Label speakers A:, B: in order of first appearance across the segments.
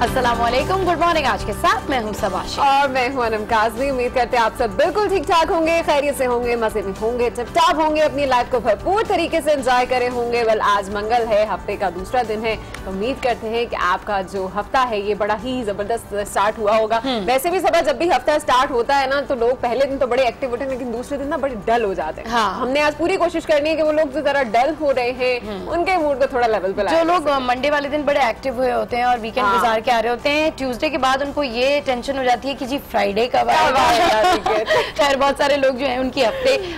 A: अस्सलामुअलैकुम, good morning. आज के साथ मैं हूं सबाश
B: और मैं हूं अनम काज़मी। उम्मीद करते हैं आप सब बिल्कुल ठीक ठाक होंगे, खैरियत से होंगे, मजे में होंगे, टिप-टॉप होंगे, अपनी लाइफ को भरपूर तरीके से एंजॉय करे होंगे। वेल, आज मंगल है, हफ्ते का दूसरा दिन है, तो उम्मीद करते हैं कि आपका जो हफ्ता है ये बड़ा ही जबरदस्त स्टार्ट हुआ होगा। वैसे भी सब जब भी हफ्ता स्टार्ट होता है ना, तो लोग पहले दिन तो बड़े एक्टिव होते हैं, लेकिन दूसरे दिन ना बड़े डल हो जाते हैं। हमने आज पूरी कोशिश करनी है कि वो लोग जो जरा डल हो रहे हैं उनके मूड को थोड़ा लेवल पे लाएं।
A: जो लोग मंडे वाले दिन बड़े एक्टिव हुए होते हैं और वीकेंड गुजार के आ रहे होते हैं, ट्यूसडे के बाद उनको ये टेंशन हो जाती है कि जी फ्राइडे कब आएगा। खैर, बहुत सारे लोग जो हैं उनकी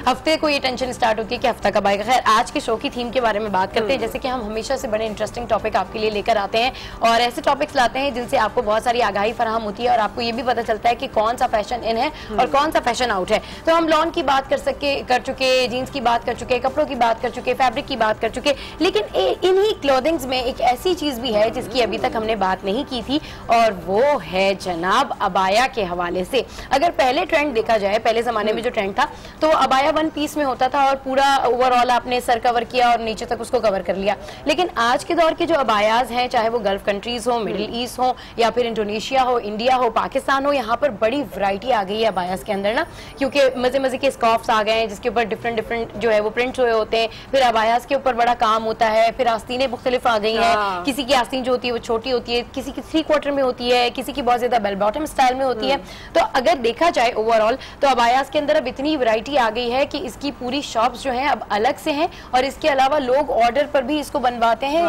A: हफ्ते को ये टेंशन स्टार्ट होती है कि हफ्ता कब आएगा। खैर, आज के शो की थीम के बारे में बात करते हैं। जैसे कि हम हमेशा से बड़े इंटरेस्टिंग टॉपिक आपके लिए लेकर आते हैं और ऐसे टॉपिक्स लाते हैं जिनसे आपको बहुत सारी आगाही फराहम होती है और आपको ये भी पता चलता है कि कौन सा फैशन इन है और कौन सा फैशन आउट है। तो हम लॉन की बात कर चुके, जीन्स की बात कर चुके, कपड़ों की बात कर चुके, फैब्रिक की बात कर चुके, लेकिन इन्हीं क्लोथिंग्स में एक ऐसी चीज भी है जिसकी अभी तक हमने बात नहीं की थी और वो है जनाब अबाया के हवाले से। अगर पहले ट्रेंड देखा जाए, पहले जमाने में जो ट्रेंड था, तो अबाया वन पीस में होता था और पूरा ओवरऑल आपने सर कवर किया और नीचे तक उसको कवर कर लिया। लेकिन आज के दौर के जो अबायाज हैं, चाहे वो गल्फ कंट्रीज हो, मिडिल ईस्ट हो या फिर इंडोनेशिया हो, इंडिया हो, पाकिस्तान हो, यहाँ पर बड़ी वैरायटी आ गई है अबायाज के अंदर ना, क्योंकि मजे मजे के स्कार्फ्स आ गए हैं जिसके ऊपर डिफरेंट डिफरेंट जो है वो प्रिंट्स हुए होते हैं। फिर अबायाज के ऊपर बड़ा काम होता है। फिर आस्तीनें मुख्तलिफ आ गई हैं। किसी की आस्तीन जो होती है वो छोटी होती है, किसी की 3 क्वार्टर में होती है, किसी की बहुत ज्यादा बेल बॉटम स्टाइल में होती है। तो अगर देखा जाए ओवरऑल तो अबायास के अंदर अब इतनी वैरायटी आ गई है कि इसकी पूरी शॉप्स जो हैं अब अलग से हैं और इसके अलावा लोग ऑर्डर पर भी इसको बनवाते हैं।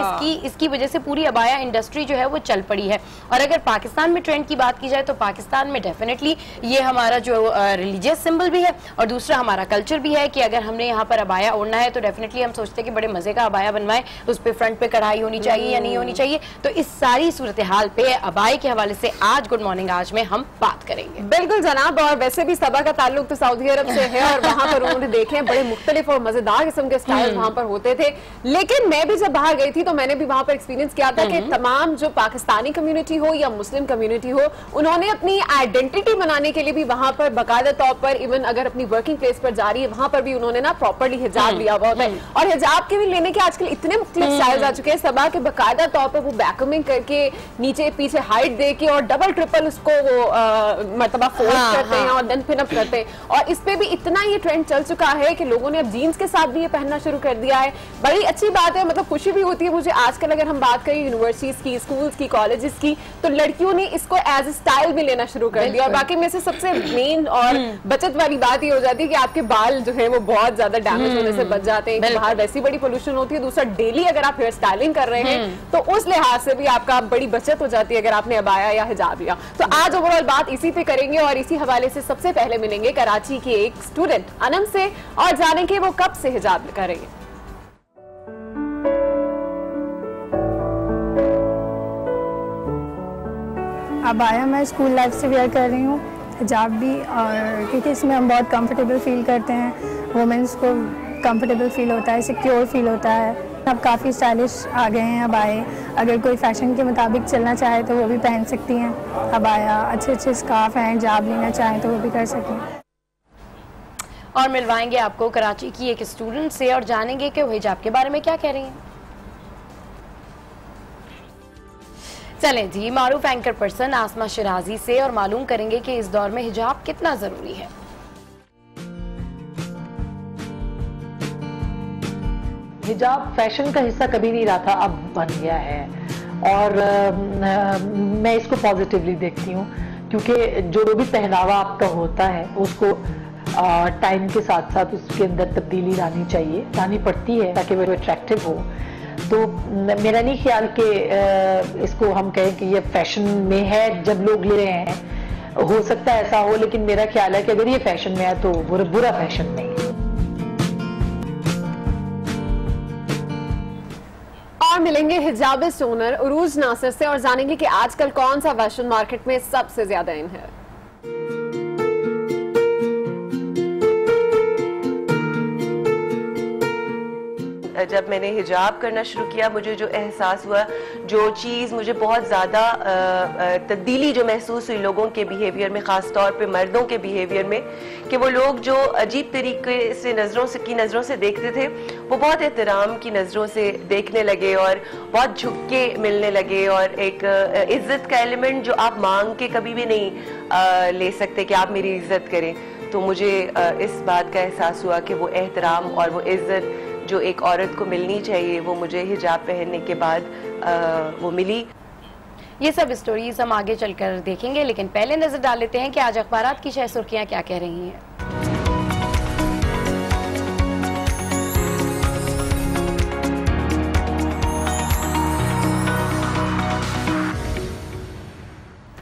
A: इसकी वजह से पूरी अबाया इंडस्ट्री जो है वो चल पड़ी है। और अगर पाकिस्तान में ट्रेंड की बात की जाए तो पाकिस्तान में डेफिनेटली ये हमारा जो रिलीजियस सिंबल भी है और दूसरा हमारा कल्चर भी है कि अगर हमने यहाँ पर अबाया ओढ़ना है तो डेफिनेटली हम सोचते हैं कि बड़े मजे का अबाया बनवाएं, उस पर फ्रंट पे कढ़ाई होनी चाहिए या नहीं होनी चाहिए। तो इस सारी सूरत हाल पे अबाया के हवाले से आज गुड मॉर्निंग आज में हम बात करेंगे।
B: बिल्कुल जनाब। और वैसे भी सबा का ताल्लुक तो सऊदी अरब से है और वहां पर उन्होंने देखे बड़े मुख्तलिफ और मजेदार किस्म के स्टाइल वहां पर होते थे। लेकिन मैं भी जब बाहर गई थी तो मैंने भी वहां पर एक्सपीरियंस किया था कि तमाम जो पाकिस्तानी कम्युनिटी हो या मुस्लिम कम्युनिटी हो, उन्होंने अपनी आइडेंटिटी बनाने के लिए भी वहां पर बाकायदा तौर पर, इवन अगर अपनी वर्किंग प्लेस पर जा रही है वहां पर भी उन्होंने ना प्रॉपर्ली हिजाब लिया हुआ होता है। और हिजाब के भी लेने के आजकल इतने मुख्तलिफ स्टाइल्स आ चुके हैं सबा के, बाकायदा तौर पर वो बैकमिंग करके नीचे पीछे हाइट दे के और डबल ट्रिपल उसको वो मतलब फोल्ड करते हैं और देन पिन अप करते हैं। और इस पे भी इतना ये ट्रेंड चल चुका है कि लोगों ने अब जीन्स के साथ भी ये पहनना शुरू कर दिया है। बड़ी अच्छी बात है, मतलब खुशी भी होती है मुझे आजकल। अगर हम बात करें यूनिवर्सिटीज की, स्कूल्स की, कॉलेजेस की, तो लड़कियों ने इसको एज ए स्टाइल भी लेना शुरू कर दिया। और बाकी में से सबसे मेन और बचत वाली बात ये हो जाती है कि आपके बाल जो है वो बहुत ज्यादा डैमेज होने से बच जाते हैं। बाहर वैसी बड़ी पोल्यूशन होती है। दूसरा, डेली अगर आप हेयर स्टाइलिंग कर रहे हैं तो उस लिहाज से भी आपका बड़ी बचत हो जाती है अगर आपने अबाया या हिजाब लिया। तो आज ओवरऑल बात इसी पे करेंगे और इसी हवाले से सबसे पहले मिलेंगे कराची के एक स्टूडेंट अनम से और जानेंगे वो कब से हिजाब करेंगे।
C: अबाया मैं स्कूल लाइफ से वेयर कर रही हूँ, हिजाब भी, और क्योंकि इसमें हम बहुत कंफर्टेबल फील करते हैं, वुमेंस को कंफर्टेबल फील होता है, सिक्योर फील होता है। अब काफ़ी स्टाइलिश आ गए हैं अबाए। अगर कोई फैशन के मुताबिक चलना चाहे तो वो भी पहन सकती हैं अबाया। अच्छे अच्छे स्कार्फ हैं, हिजाब लेना चाहें तो वो भी कर सकें।
A: और मिलवाएंगे आपको कराची की एक स्टूडेंट से और जानेंगे कि वो हिजाब के बारे में क्या कह रही हैं। चलें जी, मारूफ एंकर पर्सन आसमा शिराजी से और मालूम करेंगे कि इस दौर में हिजाब कितना जरूरी है।
D: हिजाब फैशन का हिस्सा कभी नहीं रहा था, अब बन गया है और मैं इसको पॉजिटिवली देखती हूँ, क्योंकि जो भी पहनावा आपका होता है उसको टाइम के साथ साथ उसके अंदर तब्दीली लानी पड़ती है ताकि वो अट्रैक्टिव हो। तो मेरा नहीं ख्याल कि इसको हम कहें कि ये फैशन में है जब लोग ले रहे हैं, हो सकता है ऐसा हो, लेकिन मेरा ख्याल है कि अगर ये फैशन में है तो बुरा फैशन नहीं है।
B: और मिलेंगे हिजाबिस्ट ओनर उरूज नासिर से और जानेंगे कि आजकल कौन सा फैशन मार्केट में सबसे ज्यादा इन है।
E: जब मैंने हिजाब करना शुरू किया, मुझे जो एहसास हुआ, जो चीज़ मुझे बहुत ज़्यादा तब्दीली जो महसूस हुई लोगों के बिहेवियर में, ख़ास तौर पे मर्दों के बिहेवियर में, कि वो लोग जो अजीब तरीके से नज़रों से देखते थे, वो बहुत एहतराम की नज़रों से देखने लगे और बहुत झुक के मिलने लगे, और एक इज़्ज़त का एलिमेंट जो आप मांग के कभी भी नहीं ले सकते कि आप मेरी इज़्ज़त करें। तो मुझे इस बात का एहसास हुआ कि वो एहतराम और वो इज़्ज़त जो एक औरत को मिलनी चाहिए, वो मुझे हिजाब पहनने के बाद वो मिली।
A: ये सब स्टोरीज हम आगे चलकर देखेंगे, लेकिन पहले नजर डाल लेते हैं कि आज अखबारात की शायद सुर्खियां क्या कह रही हैं।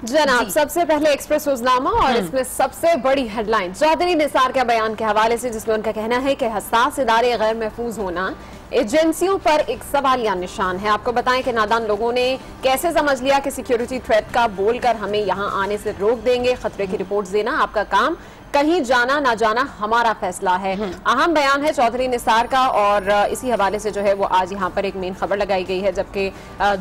B: जनाब, सबसे पहले एक्सप्रेस रोजनामा और इसमें सबसे बड़ी हेडलाइन चौधरी निसार के बयान के हवाले से, जिसमें उनका कहना है कि हसास इदारे गैर महफूज होना एजेंसियों पर एक सवालिया निशान है। आपको बताएं कि नादान लोगों ने कैसे समझ लिया कि सिक्योरिटी थ्रेट का बोलकर हमें यहां आने से रोक देंगे। खतरे की रिपोर्ट देना आपका काम, कहीं जाना ना जाना हमारा फैसला है। अहम बयान है चौधरी निसार का, और इसी हवाले से जो है वो आज यहाँ पर एक मेन खबर लगाई गई है। जबकि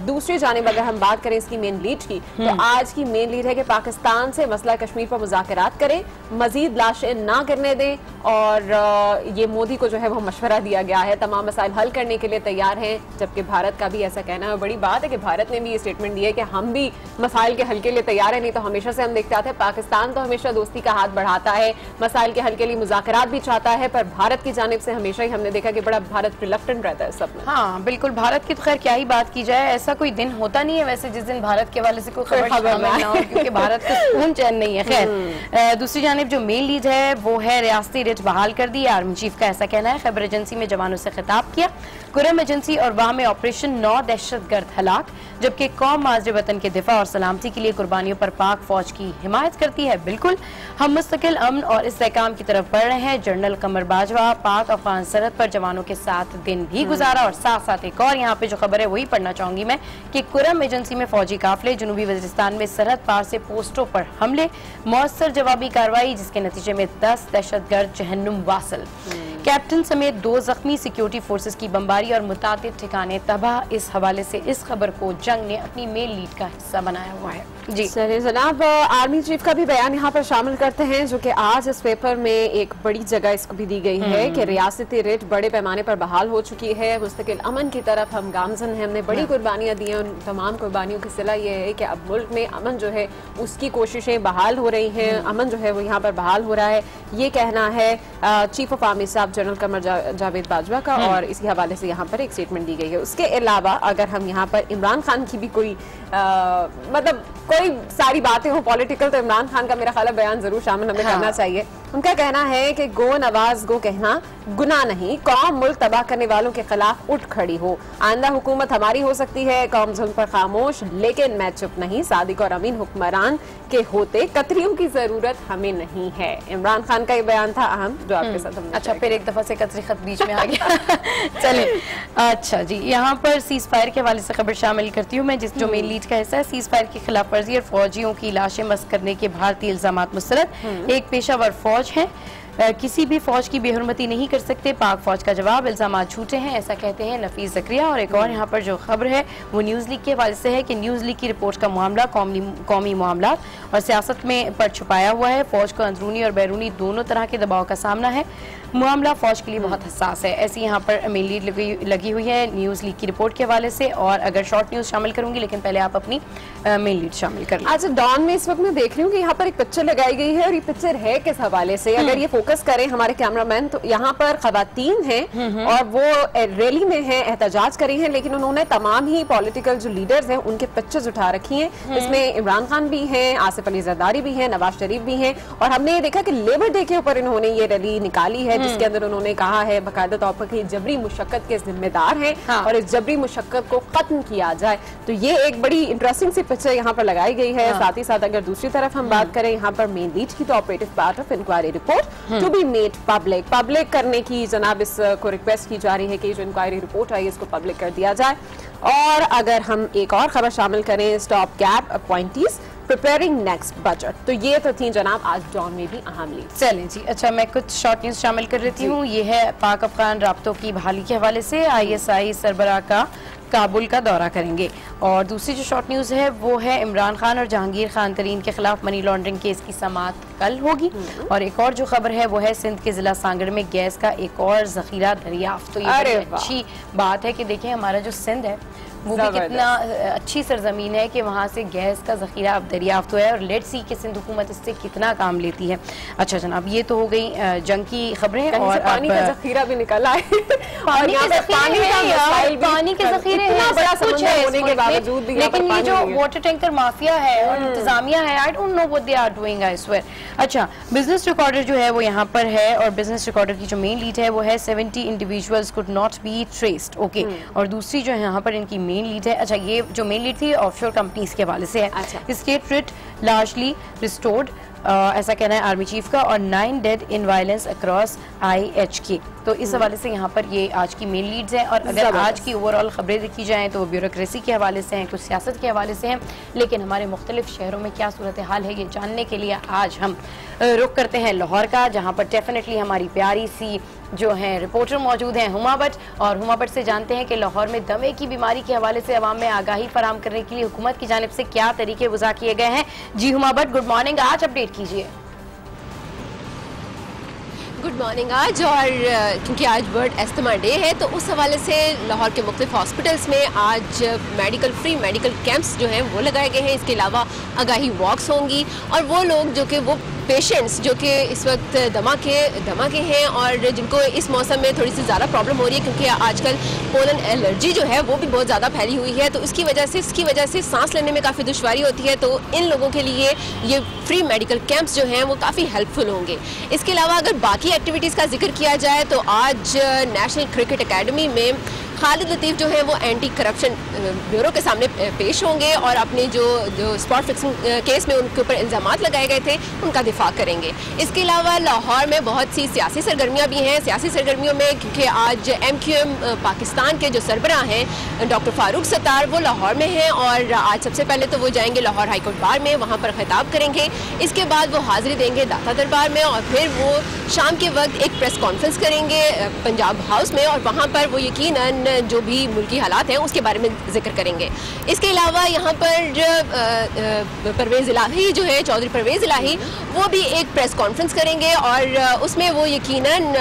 B: दूसरी जानिब अगर हम बात करें इसकी मेन लीड की, तो आज की मेन लीड है कि पाकिस्तान से मसला कश्मीर पर मुज़ाकरात करें, मजीद लाशें ना गिरने दें, और ये मोदी को जो है वो मशवरा दिया गया है, तमाम मसाइल हल करने के लिए तैयार हैं। जबकि भारत का भी ऐसा कहना है। बड़ी बात है कि भारत ने भी ये स्टेटमेंट दी है कि हम भी मसाइल के हल के लिए तैयार है। नहीं तो हमेशा से हम देखते आते हैं पाकिस्तान तो हमेशा दोस्ती का हाथ बढ़ाता है, मसाइल के हल के लिए मुज़ाकरात भी चाहता है, पर भारत की जानिब से हमेशा ही हमने देखा कि बड़ा भारत रिलक्टेंट रहता है सब में।
A: हाँ बिल्कुल, भारत की तो खैर क्या ही बात की जाए, ऐसा कोई दिन होता नहीं है वैसे जिस दिन भारत के हवाले से कोई खबर ना हो, क्योंकि भारत का सुकून चैन नहीं है। खैर दूसरी जानिब जो मेन लीड है वो है रियासती रिट बहाल कर दी। आर्मी चीफ का ऐसा कहना है। खैबर एजेंसी में जवानों से खिताब किया। कुरम एजेंसी और वहां में ऑपरेशन 9 दहशतगर्द हलाक। जबकि कौम माजरे वतन के दिफा और सलामती के लिए कुर्बानियों पर पाक फौज की हिमायत करती है। बिल्कुल, हम मुस्तकिल अमन और इस्तेहकाम की तरफ बढ़ रहे हैं। जनरल कमर बाजवा पाक अफगान सरहद पर जवानों के साथ दिन भी गुजारा। और साथ साथ एक और यहाँ पे जो खबर है वही पढ़ना चाहूंगी मैं कि कुरम एजेंसी में फौजी काफिले जनूबी वजीरिस्तान में सरहद पार से पोस्टों पर हमले, मौसर जवाबी कार्रवाई, जिसके नतीजे में 10 दहशतगर्द जहन्नुम वासल। कैप्टन समेत 2 जख्मी। सिक्योरिटी फोर्सेस की बमबारी और मुतादिद ठिकाने तबाह। इस हवाले से इस खबर को जंग ने अपनी मेन लीड का हिस्सा बनाया हुआ है। जी
B: चलिए जनाब, आर्मी चीफ का भी बयान यहाँ पर शामिल करते हैं, जो कि आज इस पेपर में एक बड़ी जगह इसको भी दी गई है कि रियासती रिट बड़े पैमाने पर बहाल हो चुकी है। मुस्तकिल अमन की तरफ हम गामजन हैं, हमने बड़ी कुर्बानियां दी हैं। उन तमाम कुर्बानियों की सिला ये है कि अब मुल्क में अमन जो है उसकी कोशिशें बहाल हो रही हैं, अमन जो है वो यहाँ पर बहाल हो रहा है। ये कहना है चीफ ऑफ आर्मी साहब जनरल कमर जावेद बाजवा का, और इसी हवाले से यहाँ पर एक स्टेटमेंट दी गई है। उसके अलावा अगर हम यहाँ पर इमरान खान की भी कोई मतलब कोई सारी बातें हो पॉलिटिकल, तो इमरान खान का मेरा ख्याल है बयान जरूर शामिल हमें करना चाहिए। उनका कहना है कि गो नवाज गो कहना गुनाह नहीं, कौम मुल्क तबाह करने वालों के खिलाफ उठ खड़ी हो। आइंदा हुकूमत हमारी हो सकती है, कौम जुल्म पर खामोश, लेकिन मैं चुप नहीं। सादिक और अमीन हुक्मरान के होते कतरियों की जरूरत हमें नहीं है। इमरान खान का ये बयान था अहम, जो आपके साथ हमने
A: अच्छा फिर एक दफा से कतरी खत बीच में आ गया। चलिए अच्छा जी, यहाँ पर सीज फायर के हवाले से खबर शामिल करती हूँ मैं, जिस जो मेन लीड का हिस्सा है। सीज फायर की खिलाफ वर्जी और फौजियों की लाशें मस्क करने के भारतीय इल्जामात मुस्तरद। एक पेशावर फौज है, किसी भी फौज की बेहुरमती नहीं कर सकते। पाक फौज का जवाब, इल्जाम झूठे हैं, ऐसा कहते हैं नफीस जकरिया। और एक और यहाँ पर जो खबर है वो न्यूज़ लीग के हवाले से है कि न्यूज़ लीग की रिपोर्ट का मामला कौमी मामला और सियासत में पर छुपाया हुआ है। फौज को अंदरूनी और बैरूनी दोनों तरह के दबाव का सामना है। मामला फौज के लिए बहुत हसास है। ऐसी यहाँ पर मेन लीड लगी हुई है न्यूज़ लीग की रिपोर्ट के हवाले से। और अगर शॉर्ट न्यूज़ शामिल करूंगी, लेकिन पहले आप अपनी मेन लीड शामिल कर लें।
B: अच्छा, डॉन में इस वक्त मैं देख रही हूँ कि यहाँ पर एक पिक्चर लगाई गई है, और ये पिक्चर है किस हवाले से, अगर ये फोकस करें हमारे कैमरामैन, तो यहाँ पर खवातीन हैं और वो रैली में हैं, एहतजाज करी हैं, लेकिन उन्होंने तमाम ही पॉलिटिकल जो लीडर्स हैं उनके पिक्चर्स उठा रखी हैं। इसमें इमरान खान भी हैं, आसिफ अली जरदारी भी हैं, नवाज शरीफ भी हैं। और हमने ये देखा कि लेबर डे के ऊपर इन्होंने ये रैली निकाली है, जिसके अंदर उन्होंने कहा है बाकायदा तौर पर कि जबरी मुशक्कत के जिम्मेदार हैं और इस जबरी मुशक्कत को खत्म किया जाए। तो ये एक बड़ी इंटरेस्टिंग सी पिक्चर यहाँ पर लगाई गई है। साथ ही साथ अगर दूसरी तरफ हम बात करें यहाँ पर मेन लीड की, तो operative part of inquiry report to be made public करने की जनाब इसको रिक्वेस्ट की जा रही है कि जो इंक्वायरी रिपोर्ट आई इसको पब्लिक कर दिया जाए। और अगर हम एक और खबर शामिल करें, stop gap appointees preparing next budget. तो ये तो थी जनाब आज डॉन में भी अहम लीड।
A: चलें जी, अच्छा मैं कुछ शॉर्ट न्यूज शामिल कर लेती हूँ। ये है पाक अफगान राब्तों की बहाली के हवाले से ISI सरबराह का काबुल का दौरा करेंगे। और दूसरी जो शॉर्ट न्यूज़ है वो है इमरान खान और जहांगीर खान तरीन के खिलाफ मनी लॉन्ड्रिंग केस की समाअत कल होगी। और एक और जो खबर है वो है सिंध के जिला सांगड़ में गैस का एक और जखीरा दरियाफ्त। तो ये अच्छी बात है कि देखें हमारा जो सिंध है वो भी कितना अच्छी सरजमीन है कि वहाँ से गैस का जखीरा अब दरियाफ्त हुआ है और लेट्स सी कि सिंध हुकूमत इससे कितना काम लेती है। अच्छा जनाब, ये तो हो गई जंग की खबरें और
B: पानी का जखीरा भी निकला है।
A: पानी के जखीरे होने के बावजूद भी, लेकिन ये जो वाटर टैंकर माफिया है और इंतजामिया है, I don't know what they are doing, I swear. अच्छा, बिजनेस रिकॉर्डर जो है वो यहाँ पर है और बिजनेस रिकॉर्डर की जो मेन लीड है वो है 70 individuals could not be traced. Okay, और दूसरी जो है यहाँ पर इनकी मेन लीड है, अच्छा ये जो मेन लीड थी ऑफशोर कंपनीज के हवाले से है। अच्छा। स्टेट रिट लार्जली रिस्टोर्ड, ऐसा कहना है आर्मी चीफ का, और 9 डेड इन वायलेंस अक्रॉस IHK। तो इस हवाले से यहाँ पर ये आज की मेन लीड्स हैं। और अगर आज की ओवरऑल खबरें देखी जाएँ तो वो ब्यूरोक्रेसी के हवाले से हैं, कुछ सियासत के हवाले से हैं, लेकिन हमारे मुख्तलिफ शहरों में क्या सूरत हाल है ये जानने के लिए आज हम रुख करते हैं लाहौर का, जहाँ पर डेफिनेटली हमारी प्यारी सी जो हैं रिपोर्टर मौजूद हैं हुमा भट्ट, और हुमा भट्ट से जानते हैं कि लाहौर में दमे की बीमारी के हवाले से अवाम में आगाही फराहम करने के लिए हुकूमत की जानिब से क्या तरीके वज़ा किए गए हैं। जी हुमा भट्ट, गुड मॉर्निंग, आज अपडेट कीजिए।
F: Good morning. आज और क्योंकि आज वर्ल्ड एस्थमा डे है तो उस हवाले से लाहौर के मुख्तलिफ हॉस्पिटल्स में आज फ्री मेडिकल कैंप्स जो हैं वो लगाए गए हैं। इसके अलावा आगाही वॉक्स होंगी और वो लोग जो कि वो पेशेंट्स जो कि इस वक्त दमा के हैं और जिनको इस मौसम में थोड़ी सी ज़्यादा प्रॉब्लम हो रही है क्योंकि आजकल पोलन एलर्जी जो है वो भी बहुत ज़्यादा फैली हुई है, तो इसकी वजह से सांस लेने में काफ़ी दुश्वारी होती है। तो इन लोगों के लिए ये फ्री मेडिकल कैंप्स जो हैं वो काफ़ी हेल्पफुल होंगे। इसके अलावा अगर बाकी एक्टिविटीज़ का जिक्र किया जाए तो आज नेशनल क्रिकेट अकेडमी में खालिद लतीफ़ जो है वो एंटी करप्शन ब्यूरो के सामने पेश होंगे और अपने जो स्पॉट फिक्सिंग केस में उनके ऊपर इल्ज़ामात लगाए गए थे उनका दिफा करेंगे। इसके अलावा लाहौर में बहुत सी सियासी सरगर्मियाँ भी हैं। सियासी सरगर्मियों में क्योंकि आज MQM पाकिस्तान के जो सरबराह हैं डॉक्टर फारूक सत्तार वो लाहौर में हैं और आज सबसे पहले तो वो जाएंगे लाहौर हाईकोर्ट बार में, वहाँ पर खिताब करेंगे। इसके बाद वो हाजिरी देंगे दाता दरबार में और फिर वो शाम के वक्त एक प्रेस कॉन्फ्रेंस करेंगे पंजाब हाउस में और वहाँ पर वो यकीनन जो भी मुल्की हालात हैं उसके बारे में जिक्र करेंगे। इसके अलावा यहाँ पर परवेज़ इलाही जो है चौधरी परवेज़ इलाही वो भी एक प्रेस कॉन्फ्रेंस करेंगे और उसमें वो यकीनन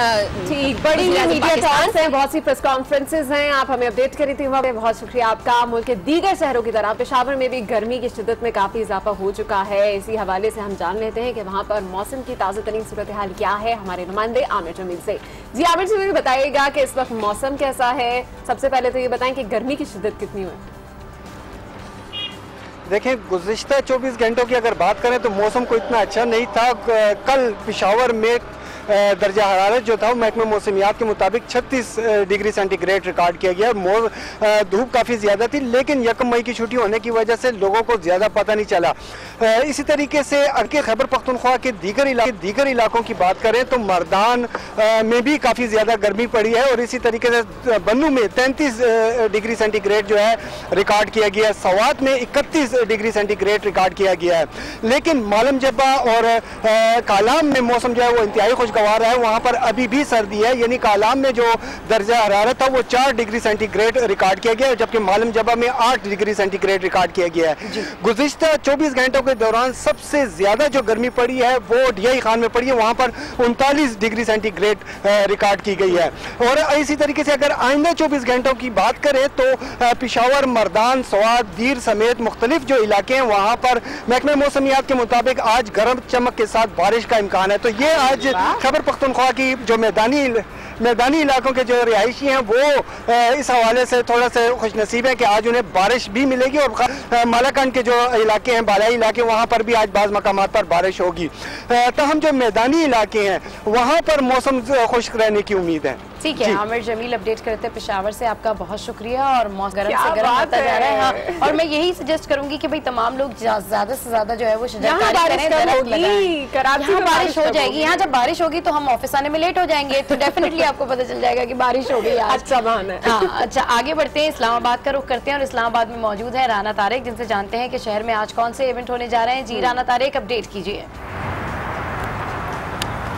B: बड़ी मीडिया टॉक्स हैं, बहुत सी प्रेस कॉन्फ्रेंसेज हैं। आप हमें अपडेट करी थी, बहुत शुक्रिया आपका। मुल्क के दीगर शहरों की तरह पेशावर में भी गर्मी की शिद्दत में काफ़ी इजाफा हो चुका है। इसी हवाले से हम जान लेते हैं कि वहाँ पर मौसम की ताज़ा तरीन सूरत हाल क्या है हमारे नुमाइंदे आमिर जमील से। जी आमिर जी, मुझे बताइएगा कि इस वक्त मौसम कैसा है। सबसे पहले तो ये बताएं कि गर्मी की शिद्दत कितनी हुई।
G: देखें, गुज़िश्ता 24 घंटों की अगर बात करें तो मौसम को इतना अच्छा नहीं था। कल पेशावर में दर्जा हरारत जो था वो महकमा मौसमियात के मुताबिक 36 डिग्री सेंटीग्रेड रिकॉर्ड किया गया। धूप काफ़ी ज़्यादा थी लेकिन 1 मई की छुट्टी होने की वजह से लोगों को ज़्यादा पता नहीं चला। इसी तरीके से अगर खैबर पख्तूनख्वा के दीगर इलाकों की बात करें तो मर्दान में भी काफ़ी ज़्यादा गर्मी पड़ी है और इसी तरीके से बन्नू में 33 डिग्री सेंटीग्रेड जो है रिकॉर्ड किया गया है। सवात में 31 डिग्री सेंटीग्रेड रिकॉर्ड किया गया है। लेकिन मालम जब्बा और कालाम में मौसम जो है वो इंतहाई खुशगवार है, वहाँ पर अभी भी सर्दी है। यानी कालाम में जो दर्जा हरारत था वो 4 डिग्री सेंटीग्रेड रिकॉर्ड किया गया है जबकि मालम जब्बा में 8 डिग्री सेंटीग्रेड रिकॉर्ड किया गया है। गुज़िश्ता 24 घंटों के दौरान सबसे ज्यादा जो गर्मी पड़ी है वो DI खान में पड़ी है, वहाँ पर 39 डिग्री सेंटीग्रेड रिकॉर्ड की गई है। और इसी तरीके से अगर आइंदा 24 घंटों की बात करें तो पेशावर, मर्दान, स्वात, दीर समेत मुख्तलिफ जो इलाके हैं वहाँ पर महकमे मौसमियात के मुताबिक आज गर्म चमक के साथ बारिश का इम्कान है। तो ये आज खैबर पख्तूनख्वा की जो मैदानी इलाकों के जो रिहायशी हैं वो इस हवाले से थोड़ा सा खुशनसीब है कि आज उन्हें बारिश भी मिलेगी और मालाकंड के जो इलाके हैं, बालाई इलाके, वहाँ पर भी आज बाज़ मकामात पर बारिश होगी। तो हम जो मैदानी इलाके हैं वहाँ पर मौसम खुश्क रहने की उम्मीद है।
A: ठीक है, आमिर जमील अपडेट करते हैं पेशावर से, आपका बहुत शुक्रिया। और मौसम गर्म से गर्म होता जा रहा है। हाँ, और मैं यही सजेस्ट करूंगी कि भाई तमाम लोग ज्यादा से ज्यादा जो है वो शजरकारी करें, दरख्त लगाएं। यहाँ बारिश हो जाएगी, यहाँ जब बारिश होगी तो हम ऑफिस आने में लेट हो जाएंगे, तो डेफिनेटली आपको पता चल जाएगा कि बारिश हो गई आज।
B: अच्छा बहाना है।
A: हाँ, अच्छा आगे बढ़ते हैं, इस्लामाबाद का रुख करते हैं और इस्लामाबाद में मौजूद है राना तारिक, जिनसे जानते हैं कि शहर में आज कौन से इवेंट होने जा रहे हैं। जी राना तारिक, अपडेट कीजिए।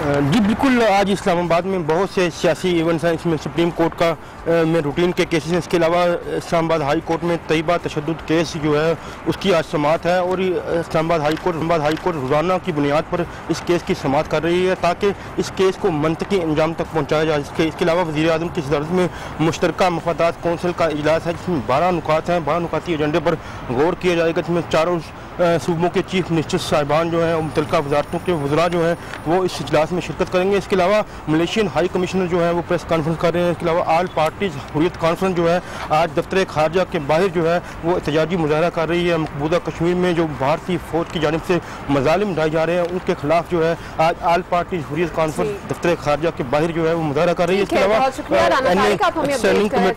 H: जी बिल्कुल, आज इस्लामाबाद में बहुत से सियासी इवेंट्स हैं। इसमें सुप्रीम कोर्ट का में रूटीन के केसेस हैं। इसके अलावा इस्लामाबाद हाई कोर्ट में तयबा तशद्दुद केस जो है उसकी आज समाअत है और इस्लामाबाद हाई कोर्ट रोज़ाना की बुनियाद पर इस केस की समाअत कर रही है ताकि इस केस को मंतकी अंजाम तक पहुँचाया जा सके। इसके अलावा वज़ीर आज़म की सदारत में मुश्तरका मफादात कौंसिल का इजलास है जिसमें 12 नुकात हैं। 12 नुकाती एजेंडे पर गौर किया जाएगा, जिसमें चारों सूबों के चीफ मिनिस्टर साहिबान जो हैं और मुतल्लिका वजारतों के वज़रा जो हैं वो इस इजलास में शिरकत करेंगे। इसके अलावा मलेशियन हाई कमिश्नर जो है वो प्रेस कॉन्फ्रेंस कर रहे हैं। इसके अलावा ऑल पार्टीज हुर्रियत कॉन्फ्रेंस जो है आज दफ्तर खारजा के बाहर जो है वो एहतजाजी मुजाहरा कर रही है। मकबूजा कश्मीर में जो भारतीय फौज की जानिब से मजालिम ढाए जा रहे हैं उनके खिलाफ जो है आज ऑल पार्टीज हुर्रियत कॉन्फ्रेंस दफ्तर खारजा के बाहर जो है वो मुजाहरा कर रही है। इसके अलावा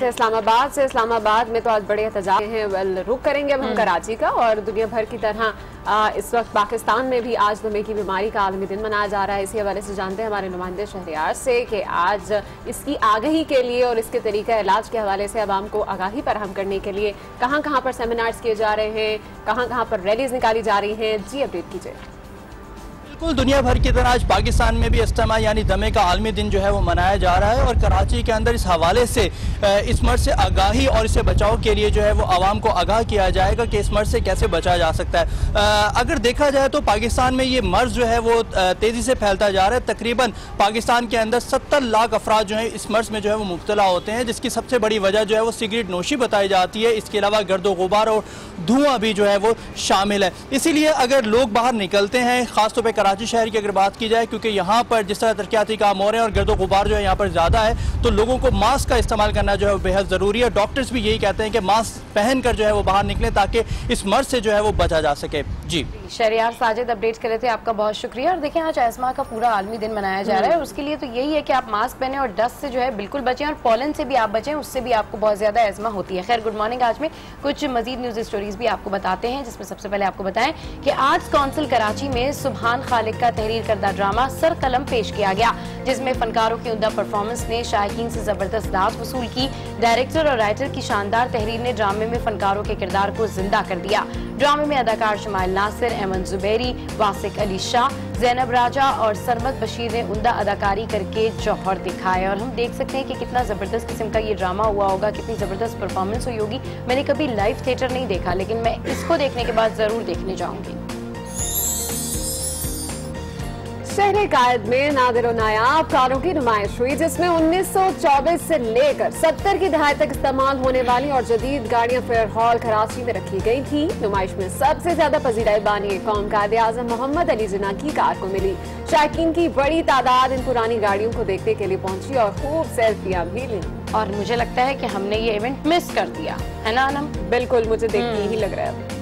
B: इस्लामाबाद से, इस्लामाबाद में तो आज बड़े एहतजाज हैं। वेल रुक करेंगे अब हम कराची का, और दुनिया भर की तरह इस वक्त पाकिस्तान में भी आज दमे की बीमारी का आलमी दिन मनाया जा रहा है। इसी हवाले से जानते हैं हमारे नुमाइंदे शहरियार से कि आज इसकी आगाही के लिए और इसके तरीका इलाज के हवाले से आवाम को आगाही फराहम करने के लिए कहां कहां पर सेमिनार्स किए जा रहे हैं, कहां कहां पर रैलीज निकाली जा रही हैं। जी अपडेट कीजिए।
I: बिल्कुल, दुनिया भर की तरह आज पाकिस्तान में भी इस्तेमा यानी दमे का आलमी दिन जो है वो मनाया जा रहा है और कराची के अंदर इस हवाले से इस मर्ज से आगाही और इससे बचाव के लिए जो है वो आवाम को आगाह किया जाएगा कि इस मर्ज से कैसे बचा जा सकता है। अगर देखा जाए तो पाकिस्तान में ये मर्ज जो है वो तेज़ी से फैलता जा रहा है। तकरीबन पाकिस्तान के अंदर 70 लाख अफराद जो है इस मर्ज में जो है वो मुब्तला होते हैं, जिसकी सबसे बड़ी वजह जो है वो सिगरेट नोशी बताई जाती है। इसके अलावा गर्दो गुबार और धुआं भी जो है वो शामिल है। इसीलिए अगर लोग बाहर निकलते हैं, खासतौर पर कराची शहर की अगर बात की जाए, क्योंकि यहाँ पर जिस तरह तरक्याती काम हो रहे हैं और गर्दो गुबार जो है यहाँ पर ज़्यादा है, तो लोगों को मास्क का इस्तेमाल करना जो है बेहद ज़रूरी है। डॉक्टर्स भी यही कहते हैं कि मास्क पहनकर जो है वो बाहर निकलें ताकि इस मर्ज से जो है वो बचा जा सके। जी
A: शहरियार साजिद अपडेट कर रहे थे, आपका बहुत शुक्रिया। और देखें आज एस्मा का पूरा आलमी दिन मनाया जा रहा है, उसके लिए तो यही है कि आप मास्क पहने और डस्ट से जो है बिल्कुल बचें और पॉलन से भी आप बचें, उससे भी आपको बहुत ज्यादा एस्मा होती है। खैर गुड मॉर्निंग, आज में कुछ मजीद न्यूज स्टोरीज भी आपको बताते हैं, जिसमें सबसे पहले आपको बताएं कि आज कौंसिल कराची में सुभान खालिक का तहरीर करदा ड्रामा सर कलम पेश किया गया, जिसमें फनकारों की उम्दा परफॉर्मेंस ने शायकीन से जबरदस्त दाद वसूल की। डायरेक्टर और राइटर की शानदार तहरीर ने ड्रामे में फनकारों के किरदार को जिंदा कर दिया। ड्रामे में अदाकार शमाइल नासिर, एमन जुबैरी, वासिक अली शाह, जैनब राजा और सरमद बशीर ने उम्दा अदाकारी करके जौहर दिखाए। और हम देख सकते हैं कि कितना जबरदस्त किस्म का ये ड्रामा हुआ होगा, कितनी जबरदस्त परफॉर्मेंस हुई होगी। मैंने कभी लाइव थिएटर नहीं देखा, लेकिन मैं इसको देखने के बाद जरूर देखने जाऊंगी।
B: शहर कायद में नादिर और नायाब कारों की नुमाइश हुई, जिसमें 1924 से लेकर 70 की दहाई तक इस्तेमाल होने वाली और जदीद गाड़ियां फेयर हॉल कराची में रखी गई थी। नुमाइश में सबसे ज्यादा पजीराई बानी कौम कायदे आजम मोहम्मद अली जिन्ना की कार को मिली। शायकीन की बड़ी तादाद इन पुरानी गाड़ियों को देखने के लिए पहुंची और खूब सेल्फियां भी ली।
A: और मुझे लगता है कि हमने ये इवेंट मिस कर दिया है ना अनम?
B: बिल्कुल, मुझे देख के यही लग रहा है।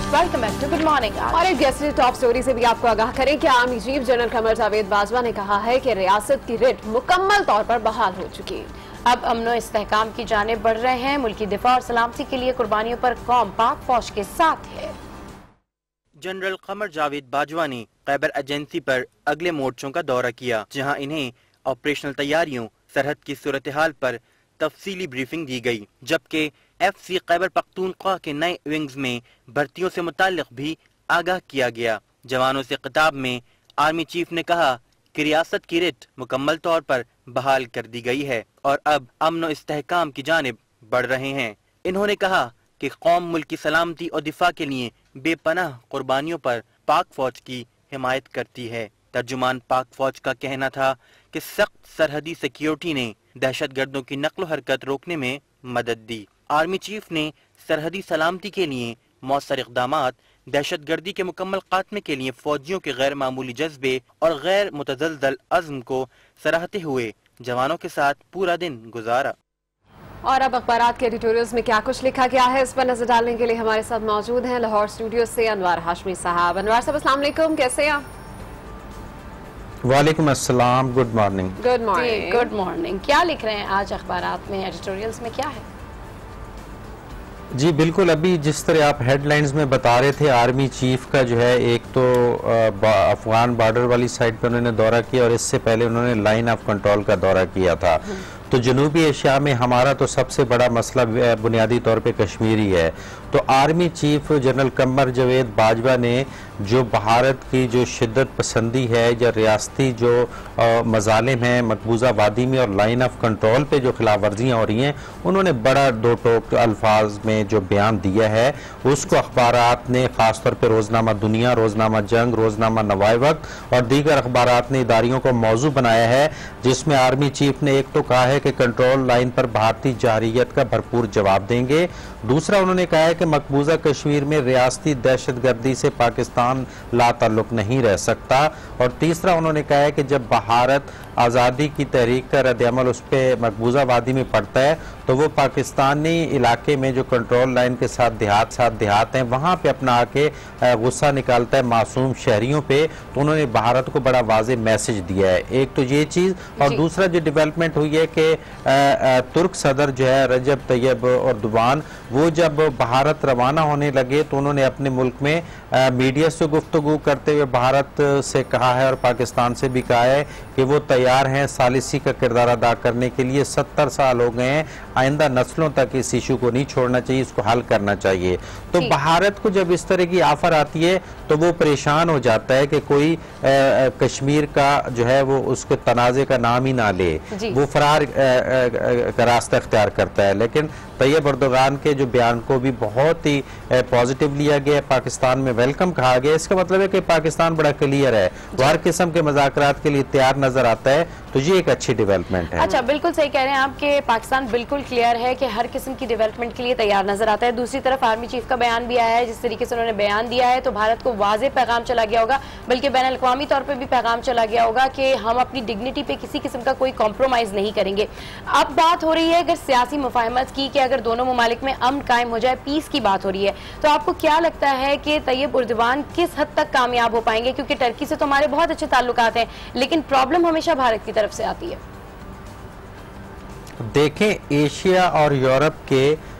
A: Welcome back to good morning.
B: और एक गेस्ट टॉप स्टोरी से भी आपको आगाह करें कि army chief general Qamar Javed Bajwa ने कहा है कि रियासत की रिट मुकम्मल तौर पर बहाल हो चुकी है।
A: अब अमनो इस्तेहकाम की जानिब बढ़ रहे हैं। मुल्की दिफा और सलामती के लिए कुर्बानियों पर कौम पाक फौज के साथ है।
J: जनरल कमर जावेद बाजवा ने खैबर एजेंसी पर अगले मोर्चों का दौरा किया, जहां इन्हें ऑपरेशनल तैयारियों, सरहद की सूरत हाल पर तफसीली ब्रीफिंग दी गई, जबकि FC खैबर पख्तूनख्वा के नए विंग्स में भर्तियों से मुताल्लिक भी आगाह किया गया। जवानों से खिताब में आर्मी चीफ ने कहा कि रियासत की रिट मुकम्मल तौर पर बहाल कर दी गई है और अब अमन और इस्तेहकाम की जानिब बढ़ रहे हैं। इन्होंने कहा कि कौम मुल्क की सलामती और दिफा के लिए बेपनाह कुर्बानियों पर पाक फौज की हिमायत करती है। तर्जुमान पाक फौज का कहना था कि सख्त सरहदी सिक्योरिटी ने दहशत गर्दों की नक्ल हरकत रोकने में मदद दी। आर्मी चीफ ने सरहदी सलामती के लिए मौसर इक़दामात, दहशत गर्दी के मुकम्मल खात्मे के लिए फौजियों के गैर मामूली जज्बे और गैर मुतज़लज़ल अज़्म को सराहते हुए जवानों के साथ पूरा दिन गुजारा।
B: और अब अखबारात के एडिटोरियल्स में क्या कुछ लिखा गया है, इस पर नजर डालने के लिए हमारे साथ मौजूद हैं लाहौर स्टूडियो से अनवर हाशमी साहब। अनवर साहब अस्सलाम वालेकुम, कैसे हैं आप?
K: वालेकुम अस्सलाम, good morning.
B: Good morning.
A: Good morning. क्या लिख रहे हैं आज अखबारात में, एडिटोरियल्स में क्या है?
K: जी बिल्कुल, अभी जिस तरह आप हेडलाइंस में बता रहे थे, आर्मी चीफ का जो है एक तो अफगान बॉर्डर वाली साइड पर उन्होंने दौरा किया और इससे पहले उन्होंने लाइन ऑफ कंट्रोल का दौरा किया था। तो जनूबी एशिया में हमारा तो सबसे बड़ा मसला बुनियादी तौर पे कश्मीर ही है। तो army chief general Qamar Javed Bajwa ने जो भारत की जो शिद्दत पसंदी है या रियासती जो मजालिम हैं मकबूजा वादी में और लाइन ऑफ कंट्रोल पे जो खिलाफ वर्जियाँ हो रही हैं, उन्होंने बड़ा दो टोक अल्फाज में जो बयान दिया है उसको अखबारात ने ख़ासतौर पर रोज़नामा दुनिया, रोज़नामा जंग, रोज़नामा नवाए वक्त और दीगर अखबारात ने इदारियों को मौजू बनाया है, जिसमें आर्मी चीफ ने एक तो कहा है कि कंट्रोल लाइन पर भारतीय जारहियत का भरपूर जवाब देंगे। दूसरा उन्होंने कहा है कि मकबूजा कश्मीर में रियासती दहशतगर्दी से पाकिस्तान लाताल्लुक नहीं रह सकता। और तीसरा उन्होंने कहा है कि जब भारत आज़ादी की तहरीक का रद्द-ए-अमल उस पर मकबूजा वादी में पड़ता है तो वो पाकिस्तानी इलाके में जो कंट्रोल लाइन के साथ देहात हैं वहाँ पे अपना आके गुस्सा निकालता है मासूम शहरियों पे। तो उन्होंने भारत को बड़ा वाज़ेह मैसेज दिया है। एक तो ये चीज़, और दूसरा जो डेवलपमेंट हुई है कि तुर्क सदर जो है रजब तैयब एर्दोगान, वो जब भारत रवाना होने लगे तो उन्होंने अपने मुल्क में मीडिया से गुफ्तगू करते हुए भारत से कहा है और पाकिस्तान से भी कहा है कि वो तैयार हैं सालिसी का किरदार अदा करने के लिए। 70 साल हो गए हैं, आइंदा नस्लों तक इस इशू को नहीं छोड़ना चाहिए, इसको हल करना चाहिए। तो भारत को जब इस तरह की ऑफर आती है तो वो परेशान हो जाता है कि कोई कश्मीर का जो है वो उसके तनाज़े का नाम ही ना ले, वो फरार का रास्ता इख्तियार करता है। लेकिन तैयब एर्दोगान के जो बयान को भी बहुत ही पॉजिटिव लिया गया, पाकिस्तान में वेलकम कहा गया। इसका मतलब है कि पाकिस्तान बड़ा क्लियर है, वो हर किस्म के मुज़ाकरात के लिए तैयार नजर आता है। तो ये एक अच्छी डेवलपमेंट है।
A: अच्छा, बिल्कुल सही कह रहे हैं आप कि पाकिस्तान बिल्कुल क्लियर है कि हर किस्म की डेवलपमेंट के लिए तैयार नजर आता है। दूसरी तरफ आर्मी चीफ का बयान भी आया है, जिस तरीके से उन्होंने बयान दिया है तो भारत को वाज़ेह पैगाम चला गया होगा, बल्कि बैन अल-अक़वामी तौर पर भी पैगाम चला गया होगा कि हम अपनी डिग्निटी पे किसी किस्म का कोई कॉम्प्रोमाइज नहीं करेंगे। अब बात हो रही है अगर सियासी मुफाहमत की, कि अगर दोनों ममालिक में अमन कायम हो जाए, पीस की बात हो रही है, तो आपको क्या लगता है कि तैयब एर्दोगान किस हद तक कामयाब हो पाएंगे? क्योंकि टर्की से तो हमारे बहुत अच्छे ताल्लुकात हैं, लेकिन प्रॉब्लम हमेशा भारत की तरफ से आती है।
K: देखें, एशिया और यूरोप के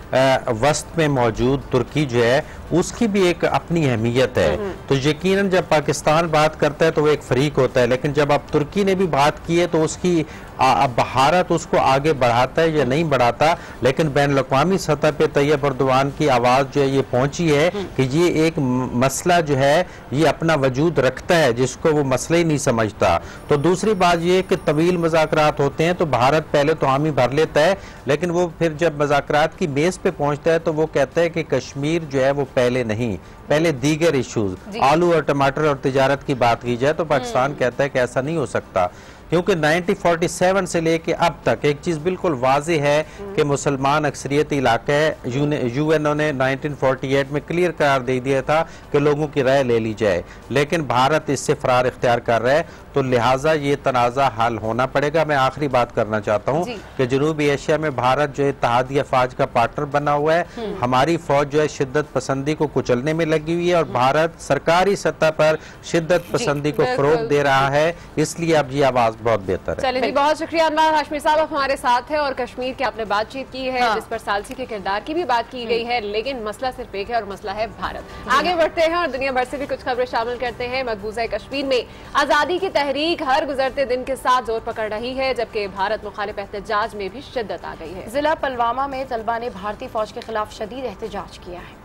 K: वस्त में मौजूद तुर्की जो है उसकी भी एक अपनी अहमियत है। तो यकीनन जब पाकिस्तान बात करता है तो वो एक फरीक होता है, लेकिन जब अब तुर्की ने भी बात की है तो उसकी भारत उसको आगे बढ़ाता है या नहीं बढ़ाता। लेकिन बैन अवी सतह पे तैयब एर्दोगान की आवाज़ जो है ये पहुंची है कि ये एक मसला जो है ये अपना वजूद रखता है, जिसको वो मसला ही नहीं समझता। तो दूसरी बात ये कि तवील मुज़ाकरात होते हैं तो भारत पहले तो हामी भर लेता है, लेकिन वो फिर जब मुज़ाकरात की मेज़ पे पहुंचता है तो वो कहता है कि कश्मीर जो है वो पहले नहीं, पहले दीगर इश्यूज, आलू और टमाटर और तिजारत की बात की जाए तो पाकिस्तान कहता है कि ऐसा नहीं हो सकता। क्योंकि 1947 से लेके अब तक एक चीज बिल्कुल वाज़ेह है कि मुसलमान अक्सरियती इलाका है। यूएनओ ने 1948 में क्लियर करार दे दिया था कि लोगों की राय ले ली जाए, लेकिन भारत इससे फरार इख्तियार कर रहा है। तो लिहाजा ये तनाज़ा हल होना पड़ेगा। मैं आखिरी बात करना चाहता हूँ कि जनूबी एशिया में भारत जो है इत्तेहादी अफवाज का पार्टनर बना हुआ है। हमारी फौज जो है शिद्दत पसंदी को कुचलने में लगी हुई है और भारत सरकारी सतह पर शिद्दत पसंदी को फरोग दे रहा है, इसलिए अब ये आवाज बहुत बेहतर है।
B: चलिए जी, बहुत शुक्रिया अनवर हाशमी साहब, आप हमारे साथ हैं और कश्मीर की आपने बातचीत की है, जिस पर सालसी के किरदार की भी बात की गई है, लेकिन मसला सिर्फ एक है और मसला है भारत। आगे बढ़ते हैं और दुनिया भर से भी कुछ खबरें शामिल करते हैं। मकबूजा कश्मीर में आजादी की तहरीक हर गुजरते दिन के साथ जोर पकड़ रही है, जबकि भारत मुखालिफ एहतजाज में भी शिद्दत आ गई है।
A: जिला पुलवामा में तलबा ने भारतीय फौज के खिलाफ शदीद एहतजाज किया है।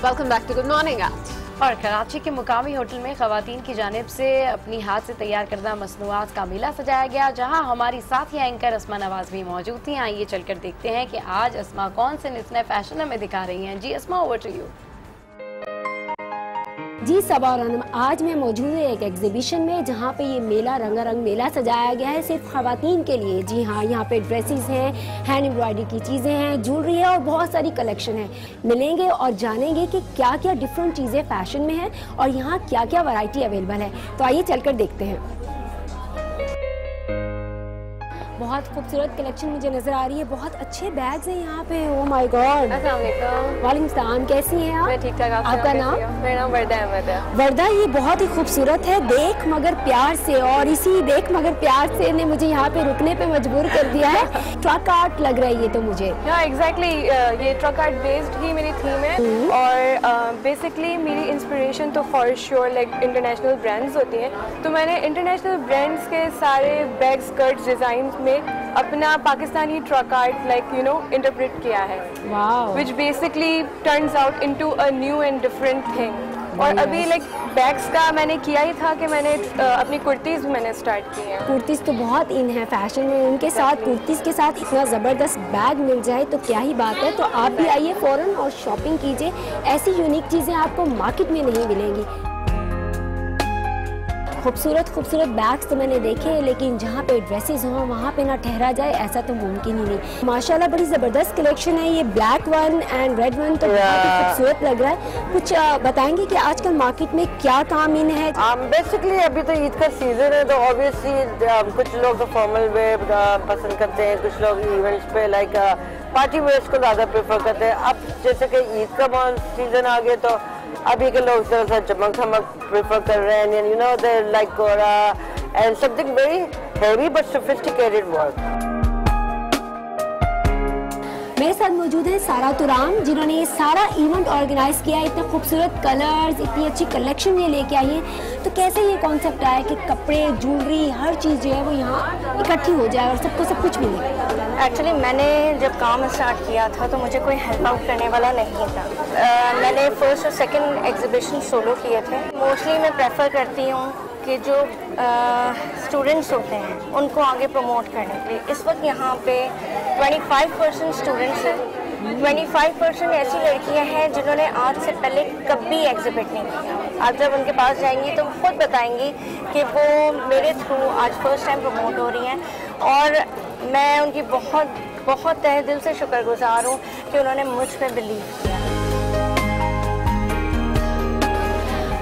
B: Welcome back to good morning.
A: और कराची के मुकामी होटल में खवातीन की जानिब से अपनी हाथ से तैयार करदा मसनूआत का मेला सजाया गया, जहां हमारी साथी एंकर अस्मा नवाज भी मौजूद थी। आइए चलकर देखते हैं कि आज अस्मा कौन से नए फैशन में दिखा रही हैं। जी अस्मा, ओवर टू यू।
L: जी सबा और अनम, आज मैं मौजूद है एक एग्जीबिशन में, जहाँ पे ये मेला रंगारंग मेला सजाया गया है सिर्फ खवातीन के लिए। जी हाँ, यहाँ पे ड्रेसेस हैं, हैंड एम्ब्रॉयडरी की चीज़ें हैं, ज्वेलरी है और बहुत सारी कलेक्शन है। मिलेंगे और जानेंगे कि क्या क्या डिफरेंट चीज़ें फैशन में हैं और यहाँ क्या क्या वैरायटी अवेलेबल है। तो आइए चलकर देखते हैं। बहुत खूबसूरत कलेक्शन मुझे नजर आ रही है, बहुत अच्छे बैग्स हैं यहाँ पे। Oh my God. वालेकुम सलाम, कैसी हैं आप?
M: मैं ठीक ठाक।
L: आपका नाम?
M: मेरा नाम वर्दा अहमद है।
L: वर्दा, ये बहुत ही खूबसूरत है, देख मगर प्यार से, और इसी देख मगर प्यार से ने मुझे यहाँ पे रुकने पे मजबूर कर दिया है। ट्रक आर्ट लग रहा है ये तो मुझे।
M: एग्जैक्टली, ये ट्रक आर्ट बेस्ड ही मेरी थीम है, और बेसिकली मेरी इंस्पिरेशन तो for sure like international brands होती हैं, तो मैंने इंटरनेशनल ब्रांड्स के सारे बैग स्कर्ट डिजाइन में अपना Pakistani truck art like you no interpret किया है, which basically turns out into a new and different thing. और अभी लाइक बैग्स का मैंने किया ही था कि मैंने अपनी कुर्तीज़ भी मैंने स्टार्ट की हैं।
L: कुर्तीज़ तो बहुत इन है फैशन में, उनके साथ कुर्तीज़ के साथ इतना ज़बरदस्त बैग मिल जाए तो क्या ही बात है। तो आप भी आइए फ़ौरन और शॉपिंग कीजिए, ऐसी यूनिक चीज़ें आपको मार्केट में नहीं मिलेंगी। खूबसूरत खूबसूरत बैग्स तो मैंने देखे, लेकिन जहाँ पे ड्रेसेस हों वहाँ पे ना ठहरा जाए ऐसा तो मुमकिन ही नहीं। माशाल्लाह बड़ी ज़बरदस्त कलेक्शन है। ये black one and red one तो बहुत ही खूबसूरत लग रहा है। कुछ बताएंगे कि आजकल मार्केट में क्या काम इन है?
N: बेसिकली अभी तो ईद का सीजन है, तो ऑब्वियसली कुछ लोग तो फॉर्मल वेयर पसंद करते हैं, कुछ लोग इवेंट्स पे लाइक पार्टी वेयर्स को ज़्यादा प्रेफर करते हैं। अब जैसे कि ईद का सीजन आ गया तो अभी के लोग ज़रा सा चमक धमक प्रेफर कर रहे हैं, you know they like kora and something very heavy but sophisticated work.
L: मेरे साथ मौजूद है सारा तुराम, जिन्होंने ये सारा इवेंट ऑर्गेनाइज किया है। इतने खूबसूरत कलर्स, इतनी अच्छी कलेक्शन ये लेके आई है। तो कैसे ये कॉन्सेप्ट आया कि कपड़े, ज्वेलरी, हर चीज़ जो है वो यहाँ इकट्ठी हो जाए और सबको सब कुछ मिले?
O: एक्चुअली मैंने जब काम स्टार्ट किया था तो मुझे कोई हेल्प आउट करने वाला नहीं था। मैंने फर्स्ट और सेकंड एग्जीबिशन सोलो किए थे। मोस्टली मैं प्रेफर करती हूँ कि जो स्टूडेंट्स होते हैं उनको आगे प्रमोट करने के लिए। इस वक्त यहाँ पे 25% स्टूडेंट्स हैं, 25% ऐसी लड़कियाँ हैं जिन्होंने आज से पहले कभी एग्जिबिट नहीं किया। आप जब उनके पास जाएंगी तो खुद बताएंगी कि वो मेरे थ्रू आज फर्स्ट टाइम प्रमोट हो रही हैं, और मैं उनकी बहुत बहुत तहे दिल से शुक्रगुजार हूँ कि उन्होंने मुझ पर बिलीव किया।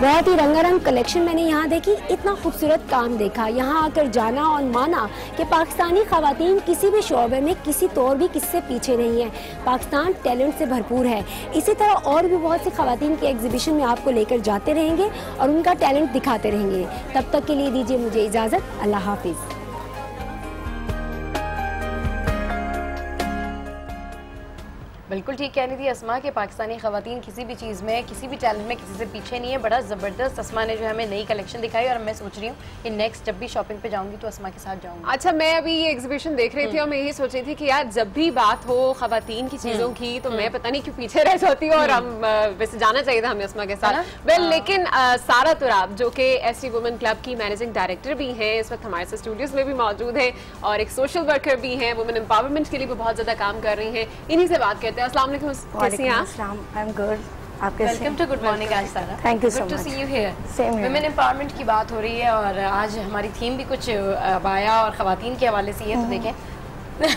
L: बहुत ही रंगारंग कलेक्शन मैंने यहाँ देखी, इतना खूबसूरत काम देखा। यहाँ आकर जाना और माना कि पाकिस्तानी ख़वातीन किसी भी शोबे में किसी तौर भी किससे पीछे नहीं है। पाकिस्तान टैलेंट से भरपूर है। इसी तरह और भी बहुत सी ख़वातीन के एग्जीबिशन में आपको लेकर जाते रहेंगे और उनका टैलेंट दिखाते रहेंगे। तब तक के लिए दीजिए मुझे इजाज़त। अल्लाह हाफिज़।
A: बिल्कुल ठीक कह रही थी अस्मा के पाकिस्तानी ख़वातीन किसी भी चीज़ में, किसी भी टैलेंट में किसी से पीछे नहीं है। बड़ा ज़बरदस्त अस्मा ने जो हमें नई कलेक्शन दिखाई, और मैं सोच रही हूँ कि नेक्स्ट जब भी शॉपिंग पे जाऊँगी तो अस्मा के साथ जाऊँगी।
B: अच्छा, मैं अभी ये एग्जीबिशन देख रही थी और मैं यही सोच रही थी कि यार जब भी बात हो ख़वातीन की चीज़ों की तो मैं पता नहीं क्यों पीछे रह जाती हूँ, और हम वैसे जाना चाहिए था हमें अस्मा के साथ। वेल, लेकिन सारा तुराब जो कि एसटी वुमेन क्लब की मैनेजिंग डायरेक्टर भी हैं, इस वक्त हमारे साथ स्टूडियोज में भी मौजूद है, और एक सोशल वर्कर भी हैं, वुमेन एम्पावरमेंट के लिए भी बहुत ज़्यादा काम कर रही हैं। इन्हीं से बात करते हैं। अस्सलाम वालेकुम, कैसी हैं आप?
O: I am good. आप कैसे?
A: वेलकम टू गुड मॉर्निंग आज Sara.
O: Thank you so much.
A: Good to see you here.
O: Same here.
A: Women empowerment की बात हो रही है और आज हमारी थीम भी कुछ बाया और ख़वातीन के हवाले से है। तो देखें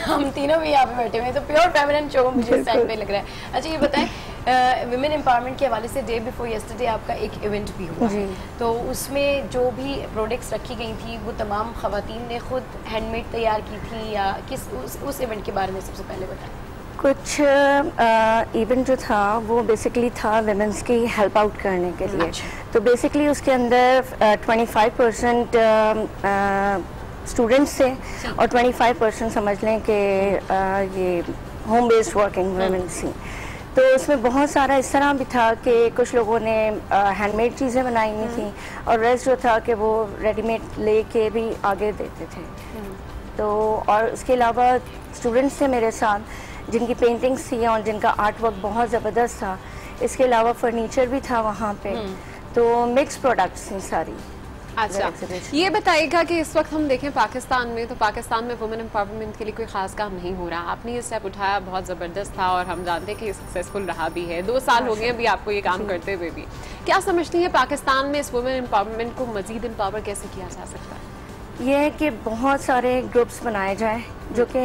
A: हम तीनों भी यहाँ पे बैठे हुए हैं, तो प्योर फेमिनिन शो मुझे इस टाइम पे लग रहा है। अच्छा, ये बताएं वुमेन एम्पावरमेंट के हवाले से डे बिफोर यस्टरडे आपका एक इवेंट भी हुआ, तो उसमें जो भी प्रोडक्ट्स रखी गई थी वो तमाम ख़वातीन ने खुद हैंडमेड तैयार की थी, या किस उस इवेंट के बारे में सबसे पहले बताएं।
O: कुछ इवेंट जो था वो बेसिकली था वुमेन्स की हेल्प आउट करने के लिए। तो बेसिकली उसके अंदर 25% स्टूडेंट्स थे और 25% समझ लें कि ये होम बेस्ड वर्किंग वुमेन्स थी। तो उसमें बहुत सारा इस तरह भी था कि कुछ लोगों ने हैंडमेड चीज़ें बनाई हुई थी, और रेस्ट जो था कि वो रेडीमेड लेके भी आगे देते थे। तो और उसके अलावा स्टूडेंट्स थे मेरे साथ जिनकी पेंटिंग्स थी और जिनका आर्ट वर्क बहुत ज़बरदस्त था। इसके अलावा फर्नीचर भी था वहाँ पे, तो मिक्स प्रोडक्ट्स थी सारी।
B: अच्छा, ये बताइएगा कि इस वक्त हम देखें पाकिस्तान में, तो पाकिस्तान में वुमेन एम्पावरमेंट के लिए कोई खास काम नहीं हो रहा। आपने ये स्टेप उठाया, बहुत ज़बरदस्त था, और हम जानते हैं कि ये सक्सेसफुल रहा भी है। 2 साल हो गए अभी आपको ये काम करते हुए भी। क्या समझती हैं पाकिस्तान में इस वुमेन एम्पावरमेंट को मज़ीद एम्पावर कैसे किया जा सकता है?
O: यह है कि बहुत सारे ग्रुप्स बनाए जाए जो कि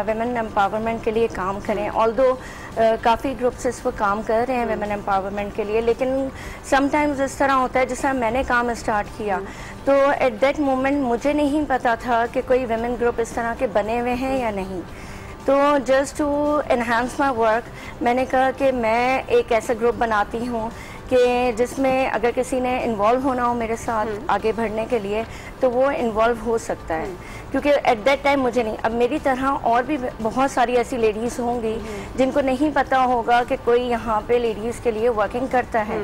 O: वुमेन एम्पावरमेंट के लिए काम करें। ऑल्दो काफ़ी ग्रुप्स इस पर काम कर रहे हैं वुमेन एम्पावरमेंट के लिए, लेकिन समटाइम्स इस तरह होता है, जैसा मैंने काम स्टार्ट किया तो एट दैट मोमेंट मुझे नहीं पता था कि कोई वुमेन ग्रुप इस तरह के बने हुए हैं या नहीं। तो just to enhance my work मैंने कहा कि मैं एक ऐसा ग्रुप बनाती हूँ कि जिसमें अगर किसी ने इन्वॉल्व होना हो मेरे साथ आगे बढ़ने के लिए तो वो इन्वॉल्व हो सकता है, क्योंकि एट दैट टाइम मुझे नहीं, अब मेरी तरह और भी बहुत सारी ऐसी लेडीज़ होंगी जिनको नहीं पता होगा कि कोई यहाँ पे लेडीज़ के लिए वर्किंग करता है।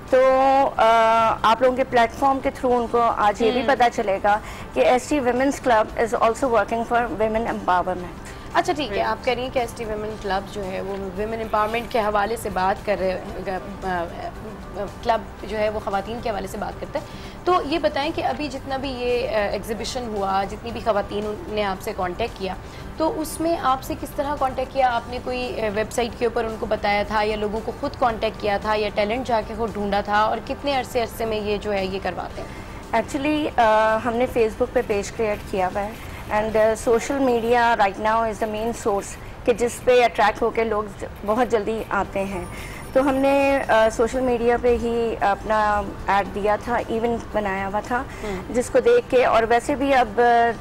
O: तो आप लोगों के प्लेटफॉर्म के थ्रू उनको आज ये भी पता चलेगा कि ST women's club is also working for women empowerment.
A: अच्छा ठीक है, आप कह रही हैं कि ST वुमेन क्लब जो है वो वुमेन एम्पावरमेंट के हवाले से बात कर रहे हैं, क्लब जो है वो ख़वातीन के हवाले से बात करता है। तो ये बताएं कि अभी जितना भी ये एग्जीबिशन हुआ, जितनी भी ख़वातीन ने आपसे कांटेक्ट किया, तो उसमें आपसे किस तरह कांटेक्ट किया? आपने कोई वेबसाइट के ऊपर उनको बताया था या लोगों को खुद कांटेक्ट किया था या टैलेंट जाके खुद ढूंढा था, और कितने अरसे में ये जो है ये करवाते हैं?
O: एक्चुअली हमने फेसबुक पे पेज क्रिएट किया हुआ है and social media right now is the main source कि जिस पे अट्रैक्ट होकर लोग बहुत जल्दी आते हैं। तो हमने सोशल मीडिया पे ही अपना ऐड दिया था, इवेंट बनाया हुआ था जिसको देख के, और वैसे भी अब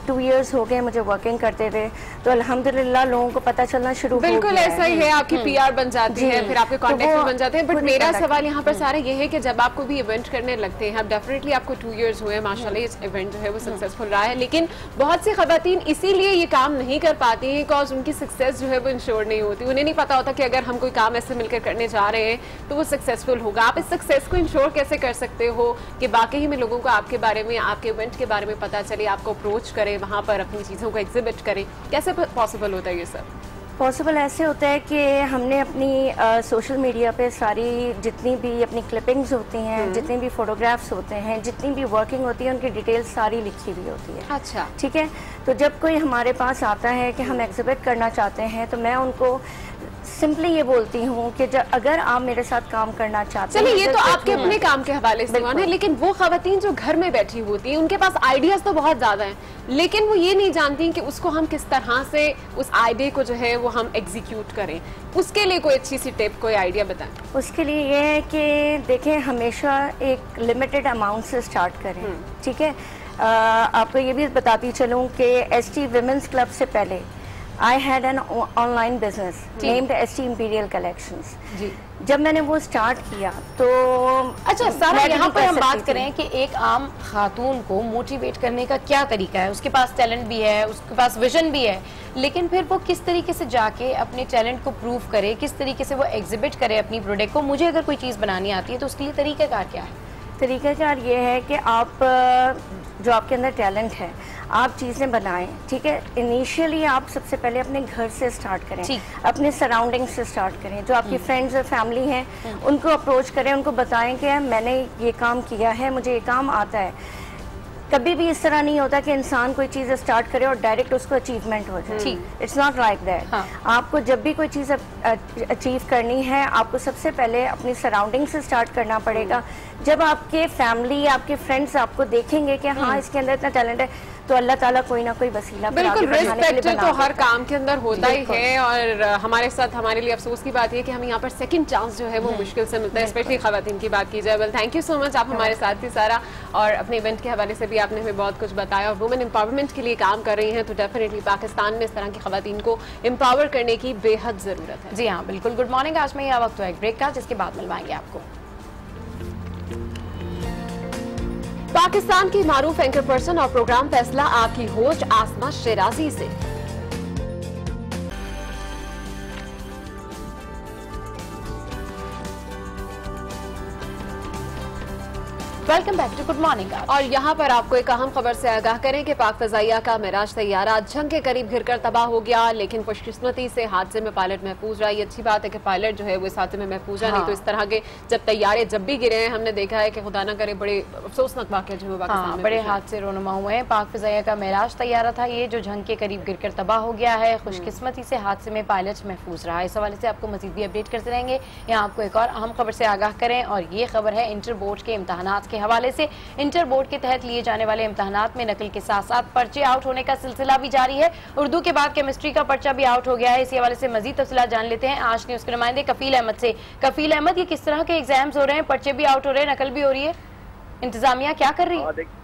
O: 2 इयर्स हो गए मुझे वर्किंग करते हुए, तो अल्हम्दुलिल्लाह लोगों को पता चलना शुरू हो गया है।
B: बिल्कुल ऐसा ही है, आपकी PR बन जाती है, फिर आपके कॉन्टेक्ट बन जाते हैं। बट मेरा सवाल यहाँ पर सारा ये है कि जब आपको भी इवेंट करने लगते हैं, अब डेफिनेटली आपको 2 इयर्स हुए माशाल्लाह इस इवेंट जो है वो सक्सेसफुल रहा है, लेकिन बहुत सी खवातीन इसीलिए ये काम नहीं कर पाती हैं बिकॉज उनकी सक्सेस जो है वो इंश्योर नहीं होती। उन्हें नहीं पता होता कि अगर हम कोई काम ऐसे मिलकर करने जा रहे हैं तो वो सक्सेसफुल होगा। आप इस सक्सेस को इंश्योर कैसे कर सकते हो कि वाकई में लोगों को आपके बारे में, आपके इवेंट के बारे में पता चले, आपको अप्रोच करें, वहाँ पर अपनी चीज़ों को एग्जिबिट करें? कैसे पॉसिबल होता है ये सब?
O: पॉसिबल ऐसे होता है कि हमने अपनी सोशल मीडिया पे सारी जितनी भी अपनी क्लिपिंग्स होती हैं, जितनी भी फोटोग्राफ्स होते हैं, जितनी भी वर्किंग होती है, उनकी डिटेल्स सारी लिखी हुई होती है।
B: अच्छा
O: ठीक है, तो जब कोई हमारे पास आता है कि हम एग्जिबिट करना चाहते हैं तो मैं उनको सिंपली ये बोलती हूँ कि अगर आप मेरे साथ काम करना चाहते हैं।
B: चलिए ये तो आपके अपने काम के हवाले से हुआ ना, लेकिन वो खवातीन जो घर में बैठी होती हैं उनके पास आइडियाज तो बहुत ज्यादा हैं, लेकिन वो ये नहीं जानती कि उसको हम किस तरह से उस आइडिया को जो है वो हम एग्जीक्यूट करें। उसके लिए कोई अच्छी सी टिप, कोई आइडिया बताएं।
O: उसके लिए ये है कि देखें, हमेशा एक लिमिटेड अमाउंट से स्टार्ट करें। ठीक है, आपको ये भी बताती चलूँ कि ST वुमेन्स क्लब से पहले I had an online business named ST Imperial Collections। जी, जब मैंने वो स्टार्ट किया तो
A: अच्छा सारा यहाँ पर हम बात करें कि एक आम खातून को मोटिवेट करने का क्या तरीका है? उसके पास टैलेंट भी है, उसके पास विजन भी है, लेकिन फिर वो किस तरीके से जाके अपने टैलेंट को प्रूव करे, किस तरीके से वो एग्जिबिट करे अपनी प्रोडक्ट को? मुझे अगर कोई चीज़ बनानी आती है तो उसके लिए तरीकाकार क्या है?
O: तरीकाकार ये है कि आप जो आपके अंदर टैलेंट है आप चीज़ें बनाएं। ठीक है, इनिशियली आप सबसे पहले अपने घर से स्टार्ट करें, अपने सराउंडिंग से स्टार्ट करें। जो आपकी फ्रेंड्स और फैमिली हैं उनको अप्रोच करें, उनको बताएं कि मैंने ये काम किया है, मुझे ये काम आता है। कभी भी इस तरह नहीं होता कि इंसान कोई चीज़ स्टार्ट करे और डायरेक्ट उसको अचीवमेंट हो जाए। It's not like that. आपको जब भी कोई चीज़ अचीव करनी है आपको सबसे पहले अपनी सराउंडिंग से स्टार्ट करना पड़ेगा। जब आपके फैमिली, आपके फ्रेंड्स आपको देखेंगे कि हाँ इसके अंदर इतना टैलेंट है, तो अल्लाह ताला कोई ना कोई वसीला
B: बिल्कुल रिस्पेक्ट तो हर काम के अंदर होता ही है। और हमारे साथ हमारे लिए अफसोस की बात है कि हमें यहाँ पर सेकंड चांस जो है वो मुश्किल से मिलता है, स्पेशली खवातीन की बात की जाए। Well thank you so much, आप हमारे साथ थी सारा, और अपने इवेंट के हवाले से भी आपने हमें बहुत कुछ बताया और वुमेन एम्पावरमेंट के लिए काम कर रही हैं। तो डेफिनेटली पाकिस्तान में इस तरह की खवातीन को एम्पावर करने की बेहद जरूरत है।
A: जी हाँ बिल्कुल। गुड मॉर्निंग, आज में यह वक्त हुआ एक ब्रेक का, जिसके बाद मिलवाएंगे आपको
B: पाकिस्तान की मारूफ एंकर पर्सन और प्रोग्राम फैसला आपकी होस्ट आसमा शेराजी से।
A: Welcome back to good morning.
B: और यहाँ पर आपको एक अहम खबर से आगाह करें कि पाक फजाइया का मिराज तैयारा जंग के करीब घिरकर तबाह हो गया, लेकिन खुशकिस्मती से हादसे में पायलट महफूज रहा। ये अच्छी बात है कि पायलट जो है वो इस हादसे में महफूज रहा। नहीं तो इस तरह के जब तैयारे जब भी गिरे हैं हमने देखा है कि खुदा ना करे बड़े अफसोसनाक वाक़या जो है
A: बड़े हादसे रोनुमा हुए हैं। पाक फजाइया का मिराज तैयारा था ये जो जंग के करीब गिरकर तबाह हो गया है। खुशकिस्मती से हादसे में पायलट महफूज रहा। इस हवाले से आपको मजीद भी अपडेट करते रहेंगे। यहाँ आपको एक और अहम खबर से आगाह करें, और ये खबर है इंटर बोर्ड के इम्तहानात के हवाले से इंटर बोर्ड के तहत लिए जाने वाले इम्तहानात में नकल के साथ साथ पर्चे आउट होने का सिलसिला भी जारी है। उर्दू के बाद केमिस्ट्री का पर्चा भी आउट हो गया है। इसी हवाले से मजीद तफसीलात जान लेते हैं आज न्यूज़ के नुमाइंदे कफील अहमद से। कफील अहमद, ये किस तरह के एग्जाम्स हो रहे हैं? पर्चे भी आउट हो रहे हैं, नकल भी हो रही है, इंतजामिया क्या कर रही है?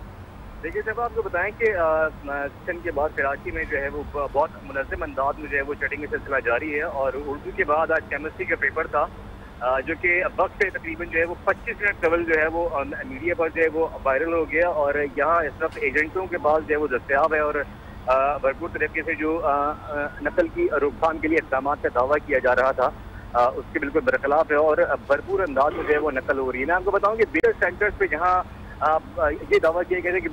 P: देखिए साहब, आपको बताएं कि सेशन के बाद कराची में जो है वो बहुत मुनज़्ज़म अंदाज में जो है वो चेटिंग का सिलसिला जारी है। और उर्दू के बाद आज केमिस्ट्री का पेपर था जो कि वक्त पे तकरीबन जो है वो 25 मिनट कबल जो है वो मीडिया पर जो है वो वायरल हो गया। और यहाँ इस वक्त एजेंटों के पास जो है वो दस्तयाब है और भरपूर तरीके से जो नकल की रोकथाम के लिए इक़दाम का दावा किया जा रहा था उसके बिल्कुल बरखिलाफ है और भरपूर अंदाज में जो है वो नकल हो रही है। मैं आपको बताऊँ कि बेहतर सेंटर्स पे जहाँ ये दावा किया गया है कि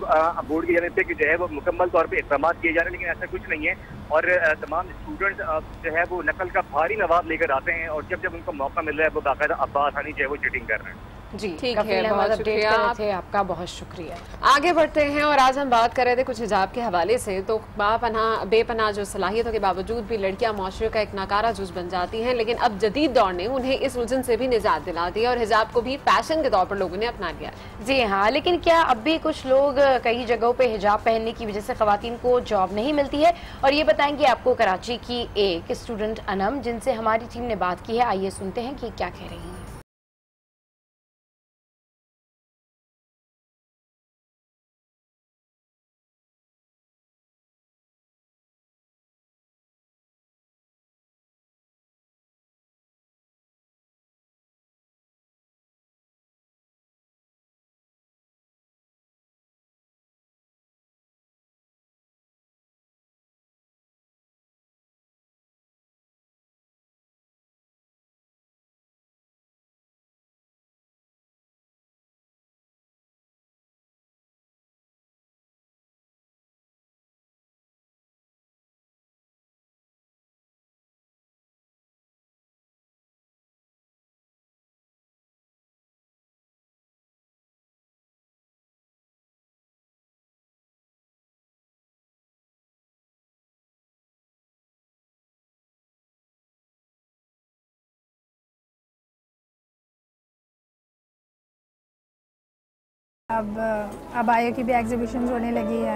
P: बोर्ड की जाने से कि जो है वो मुकम्मल तौर पे इक़दाम किए जा रहे हैं, लेकिन ऐसा कुछ नहीं है। और तमाम स्टूडेंट्स जो है वो नकल का भारी नवाब लेकर आते हैं और जब जब उनको मौका मिल रहा है वो बाकायदा आसानी जो है वो चीटिंग कर रहे हैं।
B: जी ठीक है, बहुत शुक्रिया
A: आपका, बहुत शुक्रिया।
B: आगे बढ़ते हैं और आज हम बात कर रहे थे कुछ हिजाब के हवाले से। तो बेपनाह जो सलाहियतों के बावजूद भी लड़कियां माशरे का एक नाकारा जुज़ बन जाती हैं, लेकिन अब जदीद दौर ने उन्हें इस उलझन से भी निजात दिला दी और हिजाब को भी फैशन के तौर पर लोगों ने अपना लिया।
A: जी हाँ, लेकिन क्या अब भी कुछ लोग कई जगहों पे हिजाब पहनने की वजह से खवातीन को जॉब नहीं मिलती है? और ये बताएंगे आपको कराची की एक स्टूडेंट अनम, जिनसे हमारी टीम ने बात की है। आइए सुनते हैं कि क्या कह रही है।
C: अब आया की भी एग्जीबिशन होने लगी है।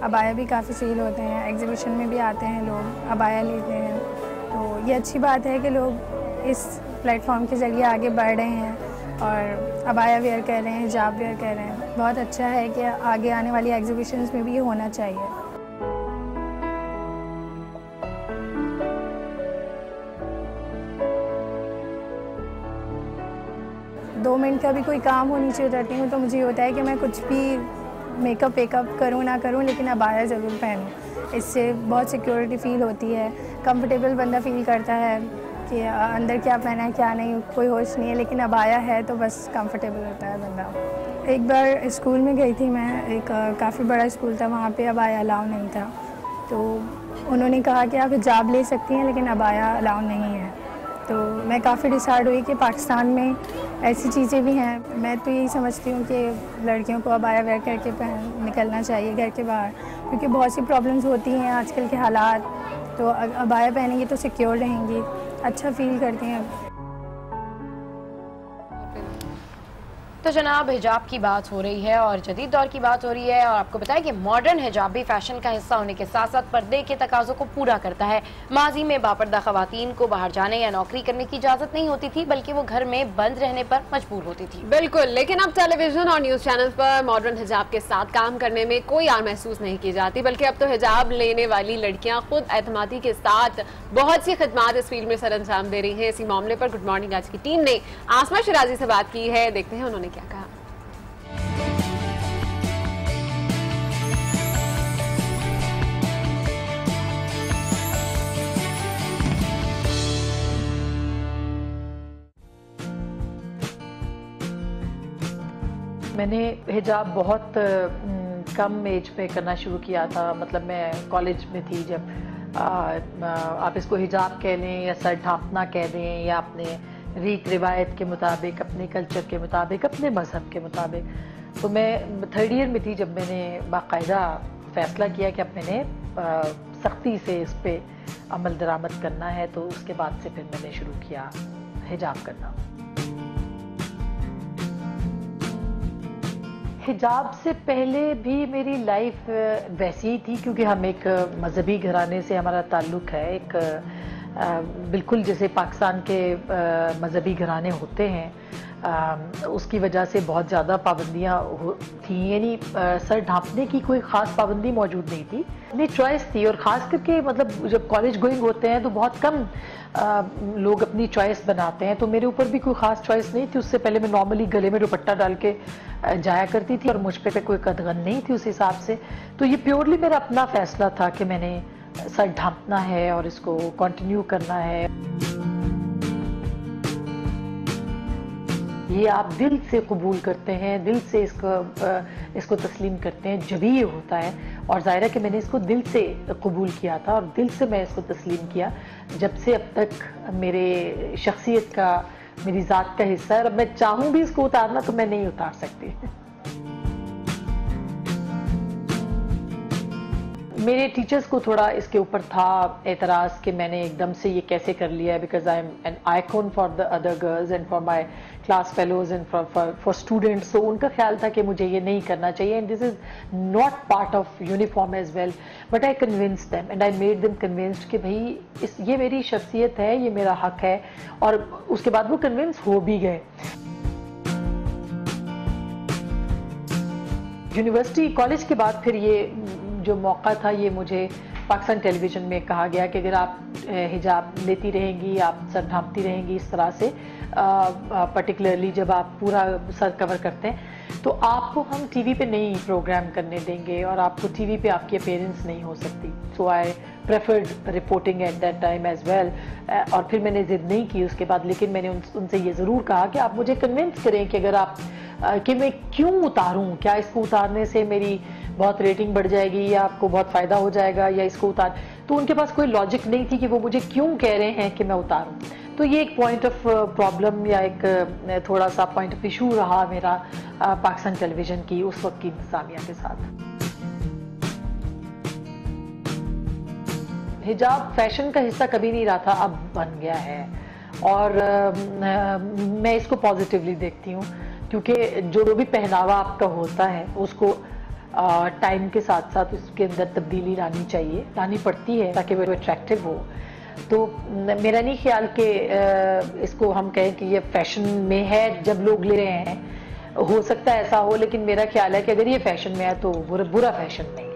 C: अब आया भी काफ़ी सेल होते हैं, एग्जीबिशन में भी आते हैं लोग, अब आया लेते हैं। तो ये अच्छी बात है कि लोग इस प्लेटफॉर्म के ज़रिए आगे बढ़ रहे हैं और अब आया वेयर कर रहे हैं, हिजाब वेयर कर रहे हैं। बहुत अच्छा है कि आगे आने वाली एग्जीबिशंस में भी ये होना चाहिए। दो मिनट का भी कोई काम हो नीचे उतरती हूँ तो मुझे होता है कि मैं कुछ भी मेकअप वेकअप करूँ ना करूँ, लेकिन अबाया ज़रूर पहनूँ। इससे बहुत सिक्योरिटी फील होती है, कंफर्टेबल बंदा फील करता है कि अंदर क्या पहना है क्या नहीं, कोई होश नहीं है, लेकिन अबाया है तो बस कंफर्टेबल होता है बंदा। एक बार स्कूल में गई थी मैं, एक काफ़ी बड़ा स्कूल था, वहाँ पे अबाया अलाउ नहीं था। तो उन्होंने कहा कि आप हिजाब ले सकती हैं लेकिन अबाया अलाउ नहीं है। तो मैं काफ़ी डिसाइड हुई कि पाकिस्तान में ऐसी चीज़ें भी हैं। मैं तो यही समझती हूँ कि लड़कियों को अबाया वेयर करके निकलना चाहिए घर के बाहर, क्योंकि बहुत सी प्रॉब्लम्स होती हैं आजकल के हालात। तो अबाया पहनेंगी तो सिक्योर रहेंगी, अच्छा फील करती हैं।
A: तो जनाब, हिजाब की बात हो रही है और जदीद दौर की बात हो रही है और आपको बताया कि मॉडर्न हिजाब भी फैशन का हिस्सा होने के साथ साथ पर्दे के तकाज़ों को पूरा करता है। माजी में बापर्दा खवातीन को बाहर जाने या नौकरी करने की इजाज़त नहीं होती थी, बल्कि वो घर में बंद रहने पर मजबूर होती थी।
B: बिल्कुल, लेकिन अब टेलीविजन और न्यूज़ चैनल पर मॉडर्न हिजाब के साथ काम करने में कोई आर महसूस नहीं की जाती, बल्कि अब तो हिजाब लेने वाली लड़कियां खुद एतमादी के साथ बहुत सी खिदमात इस फील्ड में सर अंजाम दे रही हैं। इसी मामले पर गुड मॉर्निंग आज की टीम ने आसमा शिराजी से बात की है, देखते हैं उन्होंने क्या कहा।
D: मैंने हिजाब बहुत कम एज पे करना शुरू किया था, मतलब मैं कॉलेज में थी जब। आप इसको हिजाब कह लें या सर ढांपना कह दें या अपने रीत रिवायत के मुताबिक, अपने कल्चर के मुताबिक, अपने मज़हब के मुताबिक। तो मैं 3rd ईयर में थी जब मैंने बाकायदा फ़ैसला किया कि अब मैंने सख्ती से इस पर अमल दरामद करना है। तो उसके बाद से फिर मैंने शुरू किया हिजाब करना। हिजाब से पहले भी मेरी लाइफ वैसी ही थी, क्योंकि हम एक मजहबी घराने से हमारा ताल्लुक है। एक बिल्कुल जैसे पाकिस्तान के मजहबी घराने होते हैं, उसकी वजह से बहुत ज़्यादा पाबंदियाँ थी। यानी सर ढांपने की कोई ख़ास पाबंदी मौजूद नहीं थी, अपनी चॉइस थी। और ख़ास करके मतलब जब कॉलेज गोइंग होते हैं तो बहुत कम लोग अपनी चॉइस बनाते हैं, तो मेरे ऊपर भी कोई ख़ास चॉइस नहीं थी। उससे पहले मैं नॉर्मली गले में दुपट्टा डाल के जाया करती थी और मुझ पे कोई कदगन नहीं थी उस हिसाब से। तो ये प्योरली मेरा अपना फैसला था कि मैंने सर ढांपना है और इसको कंटिन्यू करना है। ये आप दिल से कबूल करते हैं, दिल से इसको तस्लीम करते हैं, जब ही ये होता है। और ज़ाहिर है कि मैंने इसको दिल से कबूल किया था और दिल से मैं इसको तस्लीम किया, जब से अब तक मेरे शख्सियत का, मेरी ज़ात का हिस्सा है। और मैं चाहूँ भी इसको उतारना तो मैं नहीं उतार सकती। मेरे टीचर्स को थोड़ा इसके ऊपर था एतराज़ कि मैंने एकदम से ये कैसे कर लिया है, because I am an icon for the other girls and for my class fellows and for students. तो उनका ख्याल था कि मुझे ये नहीं करना चाहिए, and this is not part of uniform as well. But I convince them and I made them convinced कि भाई ये मेरी शख्सियत है, ये मेरा हक है। और उसके बाद वो कन्विंस हो भी गए। यूनिवर्सिटी कॉलेज के बाद फिर ये जो मौका था, ये मुझे पाकिस्तान टेलीविज़न में कहा गया कि अगर आप हिजाब लेती रहेंगी, आप सर ढांपती रहेंगी इस तरह से, पर्टिकुलरली जब आप पूरा सर कवर करते हैं, तो आपको हम टीवी पे नहीं प्रोग्राम करने देंगे और आपको टीवी पे आपकी अपीयरेंस नहीं हो सकती। So I preferred reporting at that time as well. और फिर मैंने जिद नहीं की उसके बाद, लेकिन मैंने उनसे ये ज़रूर कहा कि आप मुझे कन्विंस करें कि अगर आप कि मैं क्यों उतारूं, क्या इसको उतारने से मेरी बहुत रेटिंग बढ़ जाएगी या आपको बहुत फ़ायदा हो जाएगा, या इसको उतार। तो उनके पास कोई लॉजिक नहीं थी कि वो मुझे क्यों कह रहे हैं कि मैं उतारूं। तो ये एक पॉइंट ऑफ प्रॉब्लम या एक थोड़ा सा पॉइंट ऑफ इशू रहा मेरा पाकिस्तान टेलीविज़न की उस वक्त की इंतज़ामिया के साथ। हिजाब फैशन का हिस्सा कभी नहीं रहा था, अब बन गया है। और मैं इसको पॉजिटिवली देखती हूँ, क्योंकि जो भी पहनावा आपका होता है उसको टाइम के साथ साथ उसके अंदर तब्दीली लानी पड़ती है ताकि वो अट्रैक्टिव हो। तो मेरा नहीं ख्याल कि इसको हम कहें कि ये फैशन में है जब लोग ले रहे हैं, हो सकता है ऐसा हो, लेकिन मेरा ख्याल है कि अगर ये फैशन में है तो बुरा फैशन नहीं है।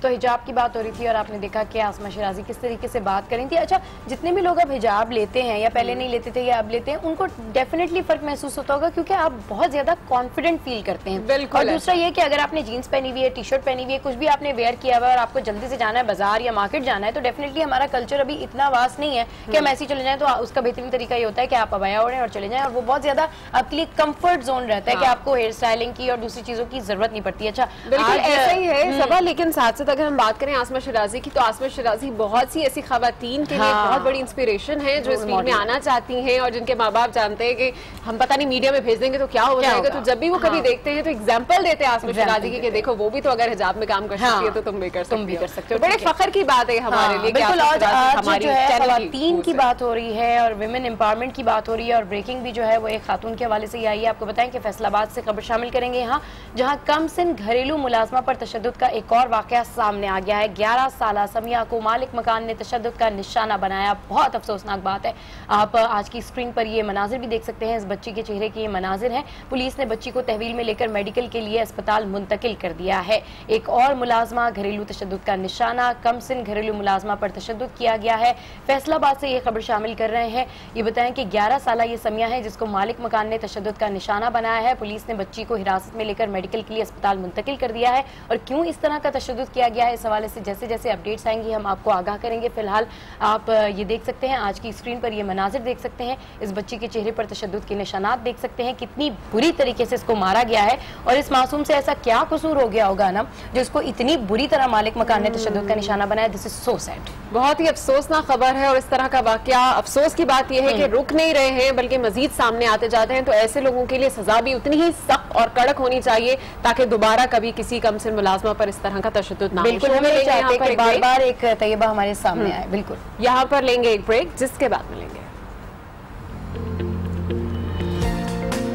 A: तो हिजाब की बात हो रही थी और आपने देखा कि आसमा शिराजी किस तरीके से बात कर रही थी। अच्छा, जितने भी लोग अब हिजाब लेते हैं या पहले नहीं लेते थे या अब लेते हैं, उनको डेफिनेटली फर्क महसूस होता होगा, क्योंकि आप बहुत ज्यादा कॉन्फिडेंट फील करते हैं। बिल्कुल। और दूसरा ये कि अगर आपने जीन्स पहनी हुई है, टी शर्ट पहनी हुई है, कुछ भी आपने वेयर किया हुआ है और आपको जल्दी से जाना है बाजार या मार्केट जाना है, तो डेफिनेटली हमारा कल्चर अभी इतना वास्ट नहीं है कि हम ऐसे ही चले जाए। तो उसका बेहतरीन तरीका ये होता है कि आप अबाया ओढ़ें और चले जाएं, और वो बहुत ज्यादा आपके लिए कंफर्ट जोन रहता है कि आपको हेयर स्टाइलिंग की और दूसरी चीजों की जरूरत नहीं पड़ती। अच्छा,
B: बिल्कुल ऐसा ही है सबा। लेकिन साथ साथ अगर हम बात करें आसमा शिराजी की, तो आसमा शिराजी बहुत सी ऐसी खवातीन के लिए बहुत बड़ी इंस्पिरेशन है जो इस फील्ड में आना चाहती हैं और जिनके माँ बाप जानते हैं कि हम पता नहीं मीडिया में भेज देंगे तो क्या हो जाएगा, तो जब भी वो कभी देखते हैं तो एग्जाम्पल देते हैं आसमा शिराजी की कि देखो वो भी तो अगर हिजाब में काम कर सकती है तो तुम भी कर सकते हो। बड़े फख्र की बात है हमारे लिए।
A: बिल्कुल, आज जो है खवातीन की बात हो रही है और विमेन एम्पावरमेंट की बात हो रही है, और ब्रेकिंग भी जो है वो एक खातून के हवाले से ही आई है। आपको बताएं कि फैसलाबाद से खबर शामिल करेंगे यहाँ, जहाँ कम सिन घरेलू मुलाजमा पर तशद्दुद का एक और वाकया सामने आ गया है। 11 साल समिया को मालिक मकान ने तशद्दुद का निशाना बनाया। बहुत अफसोसनाक बात है। आप आज की स्क्रीन पर ये मनाजिर भी देख सकते हैं, इस बच्ची के चेहरे की ये मनाजिर है। पुलिस ने बच्ची को तहवील में लेकर मेडिकल के लिए अस्पताल मुंतकिल कर दिया है। एक और मुलाजमा घरेलू तशद्दुद का निशाना, कम सिन घरेलू मुलाजमा पर तशद्दुद किया गया है। फैसलाबाद से ये खबर शामिल कर रहे हैं। ये बताएं कि 11 साल ये समिया है जिसको मालिक मकान ने तशद्दुद का निशाना बनाया है। पुलिस ने बच्ची को हिरासत में लेकर मेडिकल के लिए अस्पताल मुंतकिल कर दिया है। और क्यों इस तरह का तशद्दुद किया गया है, इस हवाले से जैसे जैसे अपडेट्स आएंगी हम आपको आगाह करेंगे। फिलहाल आप ये देख सकते हैं, आज की स्क्रीन पर ये मनाजिर देख सकते हैं, इस बच्ची के चेहरे पर तशद्दुद के निशानात देख सकते हैं, कितनी बुरी तरीके से इसको मारा गया है। और इस मासूम से ऐसा क्या कसूर हो गया होगा ना जो इसको इतनी बुरी तरह मालिक मकान ने तशद्दुद का निशाना बनाया। This is so sad.
B: बहुत ही अफसोसनाक खबर है। और इस तरह का वाकया, अफसोस की बात यह है कि रुक नहीं रहे हैं बल्कि मजीद सामने आते जाते हैं। तो ऐसे लोगों के लिए सजा भी उतनी ही सख्त और कड़क होनी चाहिए ताकि दोबारा कभी किसी कम सिन मुलाजमा पर इस तरह का तशद्दुद ना हो।
A: बिल्कुल, हम नहीं चाहते कि बार-बार एक तय्यबा हमारे सामने आए। बिल्कुल,
B: यहाँ पर लेंगे एक ब्रेक जिसके बाद मिलेंगे।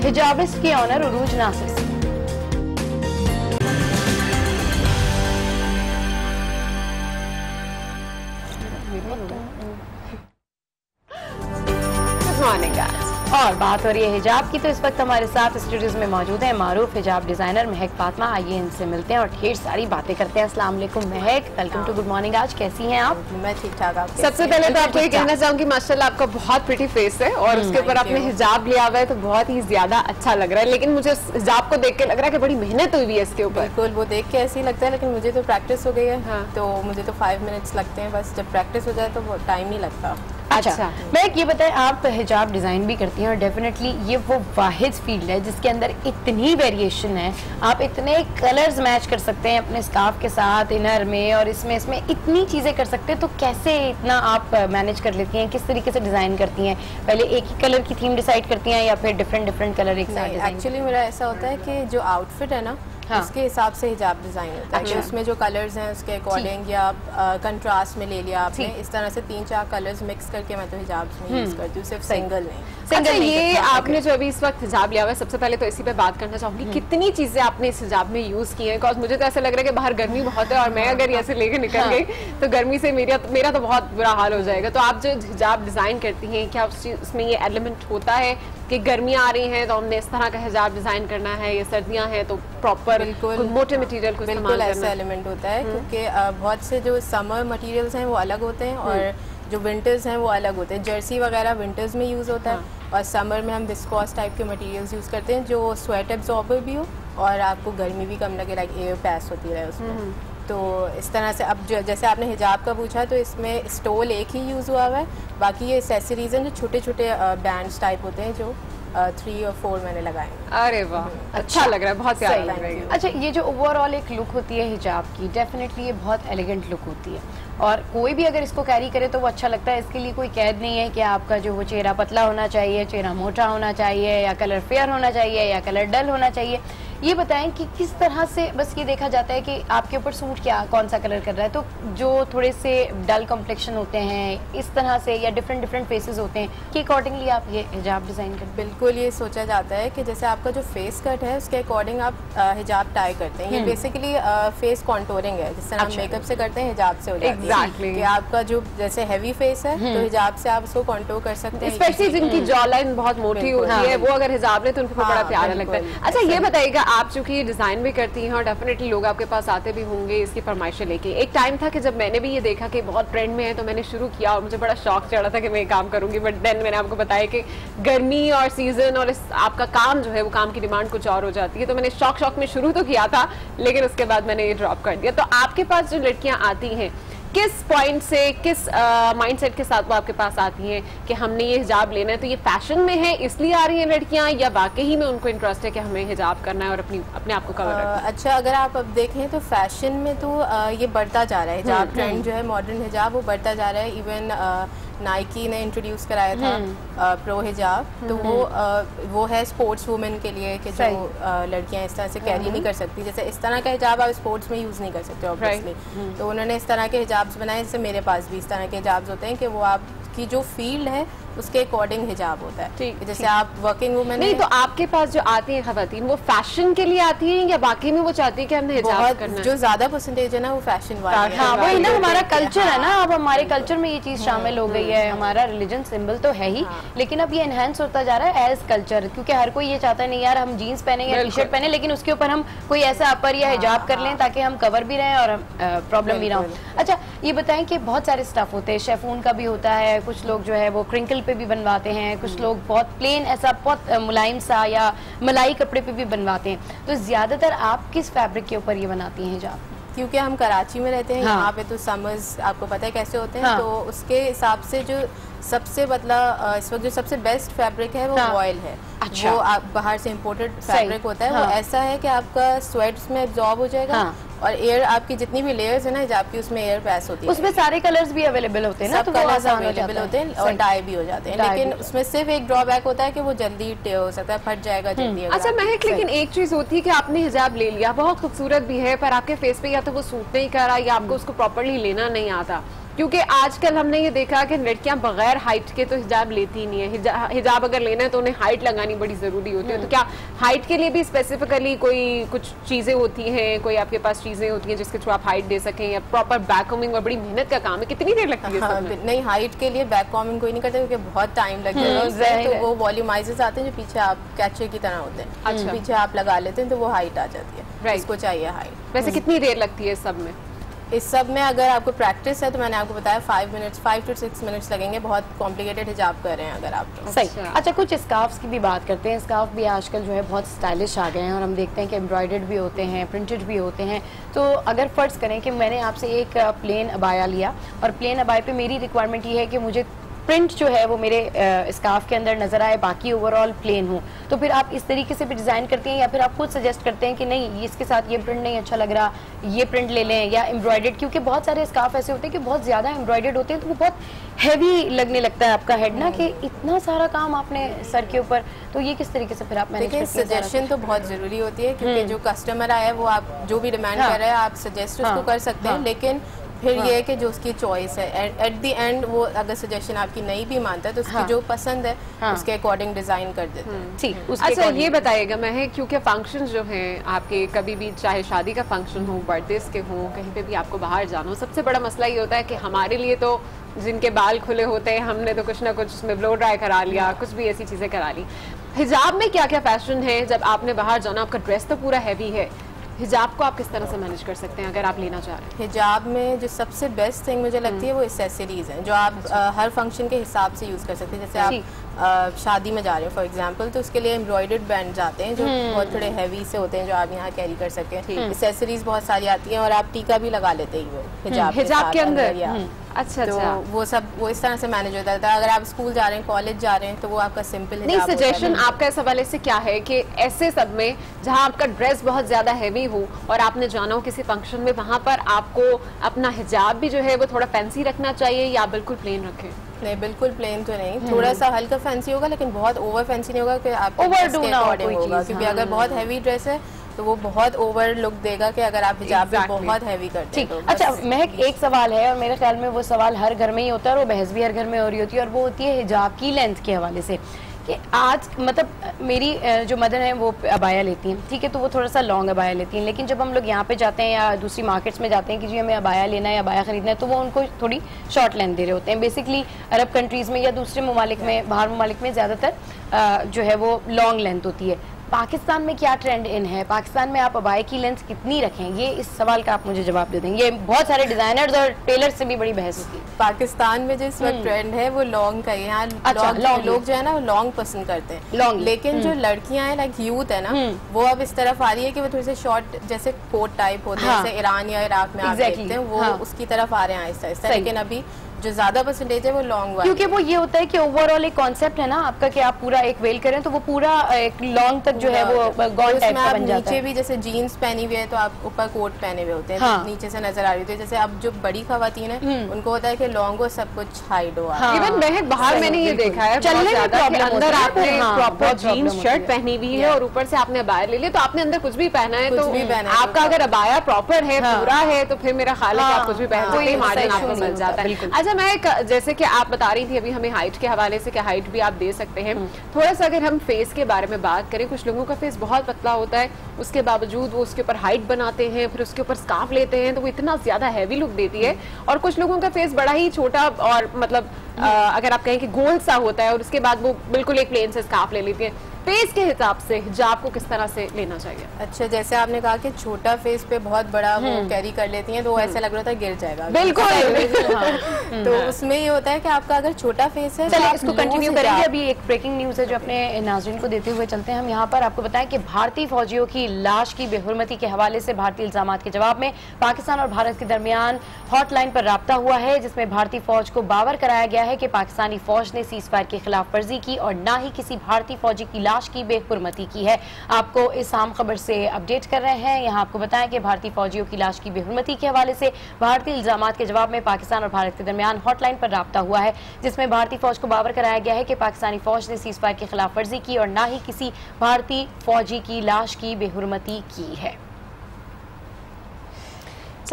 A: हिजाबिस्ट के ऑनर उरूज नासिर से। और बात हो रही है हिजाब की, तो इस वक्त हमारे साथ स्टूडियोज में मौजूद है मारूफ हिजाब डिजाइनर महक फातिमा। आइए इनसे मिलते हैं और ढेर सारी बातें करते हैं। अस्सलाम वालेकुम महक, वेलकम टू गुड मॉर्निंग। आज कैसी हैं आप?
B: मैं ठीक ठाक। आप सबसे पहले तो आपको ये कहना चाहूंगी माशाल्लाह आपका बहुत प्रिटी फेस है और उसके ऊपर आपने हिजाब लिया हुआ है तो बहुत ही ज्यादा अच्छा लग रहा है। लेकिन मुझे हिजाब को देख के लग रहा है कि बड़ी मेहनत हुई है इसके ऊपर।
Q: बिल्कुल, वो देख के ऐसे ही लगता है, लेकिन मुझे तो प्रैक्टिस हो गई है। तो मुझे तो 5 मिनट्स लगते हैं बस, जब प्रैक्टिस हो जाए तो वो टाइम नहीं लगता।
A: अच्छा, मैं ये बताएं, आप हिजाब डिज़ाइन भी करती हैं और डेफिनेटली ये वो वाहिद फील्ड है जिसके अंदर इतनी वेरिएशन है। आप इतने कलर्स मैच कर सकते हैं अपने स्कार्फ के साथ, इनर में और इसमें इतनी चीज़ें कर सकते हैं। तो कैसे इतना आप मैनेज कर लेती हैं? किस तरीके से डिज़ाइन करती हैं? पहले एक ही कलर की थीम डिसाइड करती हैं या फिर डिफरेंट कलर एक साथ?
Q: एक्चुअली मेरा ऐसा होता है कि जो आउटफिट है ना, उसके हिसाब से हिजाब डिजाइन होता है। उसमें जो कलर्स हैं उसके अकॉर्डिंग या कंट्रास्ट में ले लिया आपने, इस तरह से 3-4 कलर्स मिक्स करके मैं तो हिजाब में यूज करती हूँ, सिर्फ सिंगल नहीं।
B: अच्छा, ये आपने जो अभी इस वक्त हिजाब लिया हुआ है, सबसे पहले तो इसी पे बात करना चाहूंगी, कितनी चीजें आपने इस हिजाब में यूज की हैं? बिकॉज मुझे तो ऐसा लग रहा है कि बाहर गर्मी बहुत है और मैं अगर ऐसे लेकर निकल गई तो गर्मी से मेरा तो बहुत बुरा हाल हो जाएगा। तो आप जो हिजाब डिजाइन करती हैं, क्या उसमें ये एलिमेंट होता है कि गर्मियाँ आ रही हैं तो हमने इस तरह का हिजाब डिजाइन करना है, या सर्दियाँ हैं तो प्रॉपर मोटे मटेरियल को इस्तेमाल करना है?
Q: ऐसा एलिमेंट होता है क्योंकि बहुत से जो समर मटेरियल्स हैं वो अलग होते हैं और जो विंटर्स हैं वो अलग होते हैं। जर्सी वगैरह विंटर्स में यूज़ होता है और समर में हम विस्कोस टाइप के मटेरियल्स यूज़ करते हैं जो स्वेट एब्जॉर्बर भी हो और आपको गर्मी भी कम लगे, लाइक एयर पैस होती रहे उसमें। तो इस तरह से अब जैसे आपने हिजाब का पूछा तो इसमें स्टोल एक ही यूज़ हुआ हुआ है, बाकी ये एक्सेसरीज हैं जो छोटे छोटे बैंड्स टाइप होते हैं जो 3 और 4 मैंने लगाए।
B: अरे वाह, अच्छा लग रहा है, बहुत प्यारा लग रहा है।
A: अच्छा, ये जो ओवरऑल एक लुक होती है हिजाब की, डेफिनेटली ये बहुत एलिगेंट लुक होती है और कोई भी अगर इसको कैरी करे तो वो अच्छा लगता है। इसके लिए कोई कैद नहीं है कि आपका जो वो चेहरा पतला होना चाहिए, चेहरा मोटा होना चाहिए, या कलर फेयर होना चाहिए, या कलर डल होना चाहिए। ये बताएं कि किस तरह से बस ये देखा जाता है कि आपके ऊपर सूट कौन सा कलर कर रहा है। तो जो थोड़े से डल कॉम्प्लेक्शन होते हैं इस तरह से, या डिफरेंट फेसेस होते हैं, कि अकॉर्डिंगली आप ये हिजाब डिज़ाइन करते हैं?
Q: बिल्कुल, ये सोचा जाता है कि जैसे आपका जो फेस कट है उसके अकॉर्डिंग आप हिजाब टाई करते हैं। ये बेसिकली फेस कॉन्टोरिंग है, जिस तरह हम मेकअप से करते हैं हिजाब से हो जाता है। कि आपका जो जैसे हैवी फेस है तो हिजाब से आप उसको कॉन्टोर कर सकते हैं।
B: स्पेशली जिनकी जॉ लाइन बहुत मोटी होती है वो अगर हिजाब ले तो उनको बड़ा प्यारा लगता है। अच्छा, ये बताइएगा, आप चूंकि डिजाइन भी करती हैं और डेफिनेटली लोग आपके पास आते भी होंगे इसकी फरमाइशें लेके। एक टाइम था कि जब मैंने भी ये देखा कि बहुत ट्रेंड में है तो मैंने शुरू किया और मुझे बड़ा शौक चढ़ा था कि मैं ये काम करूंगी, बट देन मैंने आपको बताया कि गर्मी और सीजन और आपका काम जो है वो काम की डिमांड कुछ और हो जाती है। तो मैंने शौक में शुरू तो किया था, लेकिन उसके बाद मैंने ये ड्रॉप कर दिया। तो आपके पास जो लड़कियां आती हैं, किस पॉइंट से, किस माइंडसेट के साथ वो आपके पास आती हैं कि हमने ये हिजाब लेना है? तो ये फैशन में है इसलिए आ रही हैं लड़कियां, या वाकई में उनको इंटरेस्ट है कि हमें हिजाब करना है और अपने आप को कवर रखना है?
Q: अच्छा, अगर आप अब देखें तो फैशन में तो ये बढ़ता जा रहा है हिजाब ट्रेंड जो है, मॉडर्न हिजाब वो बढ़ता जा रहा है। इवन नाइकी ने इंट्रोड्यूस कराया था प्रो हिजाब, तो वो है स्पोर्ट्स वुमेन के लिए कि जो लड़कियां इस तरह से कैरी नहीं कर सकती। जैसे इस तरह का हिजाब आप स्पोर्ट्स में यूज़ नहीं कर सकते ऑब्वियसली, तो उन्होंने इस तरह के हिजाब्स बनाए। जैसे मेरे पास भी इस तरह के हिजाब्स होते हैं कि वो आपकी जो फील्ड है उसके अकॉर्डिंग हिजाब होता है। जैसे आप वर्किंग वुमेन
B: नहीं, तो आपके पास जो आती हैं खवातीन वो फैशन के लिए आती हैं या बाकी में वो चाहती है कि हमने हिजाब करना है?
Q: जो ज्यादा परसेंटेज है ना वो फैशन वाली।
A: हाँ, वही ना, हमारा कल्चर है ना, अब हमारे कल्चर में ये चीज शामिल हो गई है। हमारा रिलीजन सिंबल तो है ही, लेकिन अब ये एनहांस होता जा रहा है एज कल्चर, क्योंकि हर कोई ये चाहता है नहीं यार हम जीन्स पहने या टी शर्ट पहने, लेकिन उसके ऊपर हम कोई ऐसा अपर या हिजाब कर लें ताकि हम कवर भी रहें और प्रॉब्लम भी ना हो। अच्छा, ये बताएं कि बहुत सारे स्टफ होते हैं, शेफून का भी होता है, कुछ लोग जो है वो क्रिंकल पे भी बनवाते हैं, कुछ लोग बहुत प्लेन ऐसा बहुत मुलायम सा या मलाई कपड़े पे भी बनवाते हैं। तो ज्यादातर आप किस फैब्रिक के ऊपर ये बनाती हैं हिजाब?
Q: क्योंकि हम कराची में रहते हैं, यहाँ पे तो समर्स आपको पता है कैसे होते हैं, तो उसके हिसाब से जो सबसे मतलब इस वक्त जो सबसे बेस्ट फैब्रिक है वो वॉयल है। अच्छा। वो आप बाहर से इम्पोर्टेड फैब्रिक होता है। वो ऐसा है कि आपका स्वेट्स में एब्जॉर्ब हो जाएगा और एयर आपकी जितनी भी लेयर्स है ना हिजाब की उसमें एयर पैस होती है।
A: उसमें सारे कलर्स भी अवेलेबल होते हैं ना,
Q: सब कलर्स अवेलेबल होते हैं और डाई भी हो जाते हैं, लेकिन उसमें सिर्फ एक ड्रॉबैक होता है कि वो जल्दी हो सकता है, फट जाएगा जल्दी।
B: अच्छा महक, लेकिन एक चीज होती है कि आपने हिजाब ले लिया, बहुत खूबसूरत भी है, पर आपके फेस पे या तो वो सूट नहीं कर रहा या आपको उसको प्रॉपर्ली लेना नहीं आता, क्योंकि आजकल हमने ये देखा कि लड़कियां बगैर हाइट के तो हिजाब लेती नहीं है, हिजाब अगर लेना है तो उन्हें हाइट लगानी बड़ी जरूरी होती है। तो क्या हाइट के लिए भी स्पेसिफिकली कोई कुछ चीजें होती हैं, कोई आपके पास चीजें होती हैं जिसके थ्रू आप हाइट दे सकें, या प्रॉपर बैक कॉमिंग और बड़ी मेहनत का काम है, कितनी देर लगती है?
Q: नहीं, हाइट के लिए बैक कॉमिंग कोई नहीं करता क्योंकि बहुत टाइम लगता है। तो वो वॉल्यूमाइजर्स आते हैं जो पीछे आप कैचर की तरह होते हैं, अच्छा, पीछे आप लगा लेते हैं तो वो हाइट आ जाती है। इसको चाहिए हाइट।
B: वैसे कितनी देर लगती है इस सब में?
Q: इस सब में अगर आपको प्रैक्टिस है तो मैंने आपको बताया 5 to 6 मिनट्स लगेंगे। बहुत कॉम्प्लिकेटेड हिजाब कर रहे हैं अगर आप तो।
A: सही। अच्छा, कुछ स्कार्फ्स की भी बात करते हैं। स्कार्फ भी आजकल जो है बहुत स्टाइलिश आ गए हैं और हम देखते हैं कि एम्ब्रॉयडर्ड भी होते हैं, प्रिंटेड भी होते हैं। तो अगर फ़र्ज़ करें कि मैंने आपसे एक प्लेन अबाया लिया और प्लेन अबाया पे मेरी रिक्वायरमेंट ये है कि मुझे प्रिंट जो है वो मेरे स्कार्फ के अंदर नजर आए, बाकी ओवरऑल प्लेन हो, तो फिर आप इस तरीके से भी डिज़ाइन करते हैं या फिर आप खुद सजेस्ट करते हैं कि नहीं इसके साथ ये प्रिंट नहीं अच्छा लग रहा, ये प्रिंट ले लें, या एम्ब्रॉयडर्ड? क्योंकि बहुत सारे स्कार्फ ऐसे होते हैं कि बहुत ज़्यादा एम्ब्रॉयडर्ड होते हैं तो वो बहुत हैवी लगने लगता है आपका हेड ना, कि इतना सारा काम आपने सर के ऊपर, तो ये किस तरीके से फिर आप मैनेज करते हैं?
Q: सजेशन तो बहुत ज़रूरी होती है क्योंकि जो कस्टमर आया है वो आप जो भी डिमांड कर रहे हैं आप सजेस्ट उसको कर सकते हैं, लेकिन फिर ये है कि जो उसकी चॉइस है एट द एंड वो अगर सजेशन आपकी नहीं भी मानता है तो उसकी जो पसंद है उसके अकॉर्डिंग डिजाइन कर देते हैं।
B: ठीक। अच्छा, ये बताइएगा मैं क्योंकि फंक्शंस जो हैं आपके, कभी भी चाहे शादी का फंक्शन हो, बर्थडेज के हो, कहीं पे भी आपको बाहर जाना हो, सबसे बड़ा मसला ये होता है कि हमारे लिए तो जिनके बाल खुले होते हैं हमने तो कुछ ना कुछ उसमें ब्लो ड्राई करा लिया, कुछ भी ऐसी चीजें करा ली। हिजाब में क्या क्या फैशन है? जब आपने बाहर जाना, आपका ड्रेस तो पूरा हैवी है, हिजाब को आप किस तरह से मैनेज कर सकते हैं अगर आप लेना चाह रहे हैं?
Q: हिजाब में जो सबसे बेस्ट थिंग मुझे लगती है वो एक्सेसरीज हैं जो आप हर फंक्शन के हिसाब से यूज़ कर सकते हैं। जैसे आप शादी में जा रहे हो फॉर एग्जांपल, तो उसके लिए एम्ब्रॉयडर्ड बैंड आते हैं जो बहुत थोड़े हैवी से होते हैं जो आप यहाँ कैरी कर सकते हैं। एक्सेसरीज बहुत सारी आती हैं और आप टीका भी लगा लेते हैं
B: हिजाब के अंदर। अच्छा,
Q: तो वो इस तरह से मैनेज होता है। अगर आप स्कूल जा रहे हैं, कॉलेज जा रहे हैं, तो वो आपका सिंपल
B: नहीं। सजेशन आपका इस हवाले से क्या है कि ऐसे सब में जहां आपका ड्रेस बहुत ज्यादा हैवी हो और आपने जाना हो किसी फंक्शन में, वहां पर आपको अपना हिजाब भी जो है वो थोड़ा फैंसी रखना चाहिए या बिल्कुल प्लेन रखें?
Q: नहीं, बिल्कुल प्लेन तो नहीं, थोड़ा सा हल्का फैंसी होगा लेकिन बहुत ओवर फैंसी नहीं होगा कि आप ओवरडू ना हो क्योंकि अगर बहुत हैवी ड्रेस है तो वो बहुत ओवर लुक देगा कि अगर आप हिजाब पे बहुत हैवी करते हैं।
A: अच्छा, महक, एक सवाल है और मेरे ख्याल में वो सवाल हर घर में ही होता है और वो बहस भी हर घर में हो रही होती है, और वो होती है हिजाब की लेंथ के हवाले से कि आज मतलब मेरी जो मदर है वो अबाया लेती हैं, ठीक है, तो वो थोड़ा सा लॉन्ग अबाया लेती हैं, लेकिन जब हम लोग यहाँ पे जाते हैं या दूसरी मार्केट्स में जाते हैं कि जी हमें अबाया लेना है, अबाया खरीदना है, तो वो उनको थोड़ी शॉर्ट लेंथ दे रहे होते हैं। बेसिकली अरब कंट्रीज़ में या दूसरे ममालिक में, बाहर ममालिक में ज़्यादातर जो है वो लॉन्ग लेंथ होती है। पाकिस्तान में क्या ट्रेंड इन है? पाकिस्तान में आप अबाया की लेंथ कितनी रखें? ये इस सवाल का आप मुझे जवाब दे देंगे। बहुत सारे डिजाइनर्स और टेलर्स से भी बड़ी बहस होती है।
Q: पाकिस्तान में जिस वक्त ट्रेंड है वो लॉन्ग का है। यहाँ लोग जो है ना वो लॉन्ग पसंद करते हैं लॉन्ग, लेकिन जो लड़कियां हैं लाइक यूथ है ना वो अब इस तरफ आ रही है कि वो थोड़ी से शॉर्ट जैसे कोट टाइप होते हैं, जैसे ईरान या इराक में आप देखते हैं वो उसकी तरफ आ रहे हैं आहिस्ता आहिस्ता, लेकिन अभी जो ज्यादा परसेंटेज है वो लॉन्ग वाला,
A: क्योंकि वो ये होता है कि ओवरऑल एक कॉन्सेप्ट है ना आपका कि आप पूरा एक वेल करें तो वो पूरा एक लॉन्ग तक जो है वो गॉन टाइप का बन जाता है।
Q: नीचे भी जैसे जीन्स पहनी हुई है तो आप ऊपर कोट पहने हुए होते हैं, हाँ। नीचे से नजर आ रही होती है। जैसे अब जो बड़ी खवातीन है उनको होता है कि लॉन्ग हो, सब कुछ हाइड हो।
B: इवन महक बाहर मैंने ये देखा है चलने में प्रॉब्लम, अंदर आपने प्रॉपर जीन्स शर्ट पहनी हुई है और ऊपर से आपने अबाया ले लिया तो आपने अंदर कुछ भी पहना है, तो आपका अगर अबाया प्रॉपर है पूरा है तो फिर मेरा ख्याल है कि आप कुछ भी पहन सकते हैं, मार्जिन आपको मिल जाता है। अच्छा, मैं जैसे कि आप बता रही थी अभी हमें हाइट के हवाले से कि हाइट भी आप दे सकते हैं, थोड़ा सा अगर हम फेस के बारे में बात करें, कुछ लोगों का फेस बहुत पतला होता है उसके बावजूद वो उसके ऊपर हाइट बनाते हैं, फिर उसके ऊपर स्कार्फ लेते हैं तो वो इतना ज्यादा हैवी लुक देती है, और कुछ लोगों का फेस बड़ा ही छोटा और मतलब अगर आप कहें कि गोल सा होता है और उसके बाद वो बिल्कुल एक प्लेन से स्कार्फ ले लेती है। फेस के हिसाब से हिजाब को किस तरह से लेना चाहिए?
Q: अच्छा, जैसे आपने कहा कि छोटा फेस पे बहुत बड़ा वो कैरी कर लेती हैं तो ऐसा लग रहा था गिर जाएगा,
A: बिल्कुल।
Q: तो उसमें ये होता है कि आपका अगर छोटा फेस है,
A: चलिए इसको कंटिन्यू करेंगे। अभी एक ब्रेकिंग न्यूज है जो अपने नाज़रीन को देते हुए चलते हैं हम। यहाँ पर आपको बताएं कि भारतीय फौजियों की लाश की बेहुरमती के हवाले से भारतीय इल्जामात के जवाब में पाकिस्तान और भारत के दरमियान हॉटलाइन पर राब्ता हुआ है, जिसमें भारतीय फौज को बावर कराया गया है कि पाकिस्तानी फौज ने सीज फायर की खिलाफ वर्जी की और न ही किसी भारतीय फौजी की लाश की बेहुरमती की है। आपको इस आम खबर से अपडेट कर रहे हैं। यहाँ आपको बताएं कि भारतीय फौजियों की लाश की बेहुरमती के हवाले से भारतीय इल्जामात के जवाब में पाकिस्तान और भारत के दरमियान हॉटलाइन पर राब्ता हुआ है, जिसमें भारतीय फौज को बावर कराया गया है कि पाकिस्तानी फौज ने सीज फायर की खिलाफ वर्जी की और न ही किसी भारतीय फौजी की लाश की बेहुरमती की है।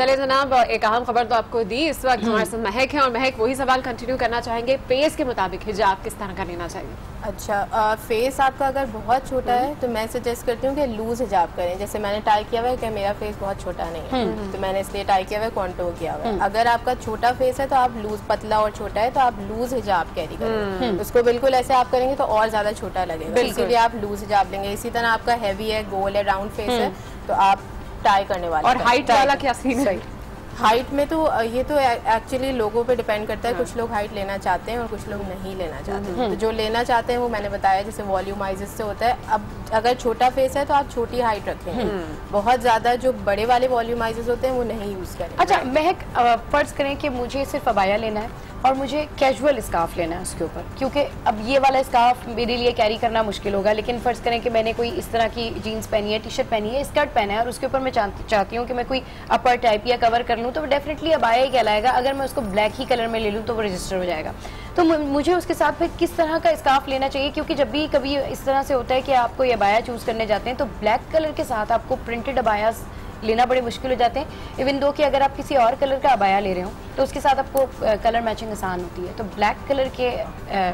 B: चले जनाब, एक अहम खबर तो आपको दी। इस वक्त हमारे साथ महक है और महक वही सवाल कंटिन्यू करना चाहेंगे, फेस के मुताबिक हिजाब किस तरह का लेना चाहिए?
Q: अच्छा, फेस आपका अगर बहुत छोटा है तो मैं सजेस्ट करती हूँ कि लूज हिजाब करें। जैसे मैंने ट्राई किया हुआ है कि मेरा फेस बहुत छोटा नहीं है, तो मैंने इसलिए ट्राई किया हुआ है, कॉन्टूर किया हुआ है। अगर आपका छोटा फेस है तो आप लूज, पतला और छोटा है तो आप लूज हिजाब कैरी करें। उसको बिल्कुल ऐसे आप करेंगे तो और ज्यादा छोटा लगेगा, इसीलिए आप लूज हिजाब लेंगे। इसी तरह आपका हैवी है, गोल है, राउंड फेस है तो आप टाई करने वाले।
B: और हाइट वाला क्या सीन है?
Q: हाइट में तो ये तो एक्चुअली लोगों पे डिपेंड करता है। कुछ लोग हाइट लेना चाहते हैं और कुछ लोग नहीं लेना चाहते। तो जो लेना चाहते हैं वो मैंने बताया जैसे वॉल्यूमाइजेस से होता है। अब अगर छोटा फेस है तो आप छोटी हाइट रखें, बहुत ज्यादा जो बड़े वाले वॉल्यूमाइजेस होते हैं वो नहीं यूज करें।
A: अच्छा महक, फर्ज करें कि मुझे सिर्फ अबाया लेना है और मुझे कैजुअल स्कार्फ लेना है उसके ऊपर, क्योंकि अब ये वाला स्कार्फ मेरे लिए कैरी करना मुश्किल होगा। लेकिन फर्ज करें कि मैंने कोई इस तरह की जीन्स पहनी है, टी शर्ट पहनी है, स्कर्ट पहना है और उसके ऊपर मैं चाहती हूँ कि मैं कोई अपर टाइप या कवर कर लूँ, तो वो डेफिनेटली अबाया ही कहलाएगा। अगर मैं उसको ब्लैक ही कलर में ले लूँ तो वो रजिस्टर हो जाएगा। तो मुझे उसके साथ फिर किस तरह का स्कार्फ लेना चाहिए? क्योंकि जब भी कभी इस तरह से होता है कि आप कोई अबाया चूज करने जाते हैं तो ब्लैक कलर के साथ आपको प्रिंटेड अबाया लेना बड़े मुश्किल हो जाते हैं। इवन दो कि अगर आप किसी और कलर का अबाया ले रहे हो तो उसके साथ आपको कलर मैचिंग आसान होती है। तो ब्लैक कलर के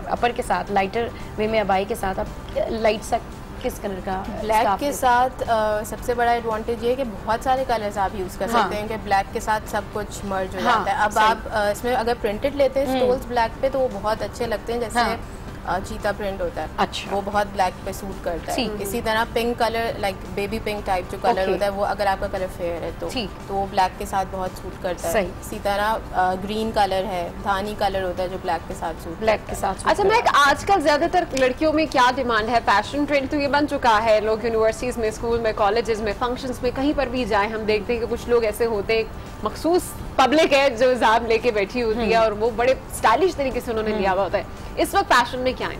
A: अपर के साथ, लाइटर वे में अबाई के साथ आप लाइट सा किस कलर का?
Q: ब्लैक के साथ सबसे बड़ा एडवांटेज ये है कि बहुत सारे कलर्स आप यूज कर सकते हैं कि ब्लैक के साथ सब कुछ मर्ज हो जाता है। अब आप इसमें अगर प्रिंटेड लेते हैं स्टोल्स ब्लैक पे तो वो बहुत अच्छे लगते हैं। जैसे चीता प्रिंट होता है, अच्छा, वो बहुत ब्लैक पे सूट करता है। इसी तरह pink colour, like baby pink type जो कलर होता है वो अगर आपका कलर फेयर है तो वो ब्लैक के साथ बहुत सूट करता है। इसी तरह ग्रीन कलर है, धानी कलर होता है जो ब्लैक के साथ सूट,
B: ब्लैक के साथ। अच्छा मैं आजकल ज्यादातर लड़कियों में क्या डिमांड है? फैशन ट्रेंड तो ये बन चुका है, लोग यूनिवर्सिटीज में, स्कूल में, कॉलेजेस में, फंक्शंस में, कहीं पर भी जाए हम देखते हैं कि कुछ लोग ऐसे होते हैं, मखसूस पब्लिक है जो हिजाब लेके बैठी होती है और वो बड़े स्टाइलिश तरीके से उन्होंने लिया हुआ होता है। इस वक्त फैशन में क्या है?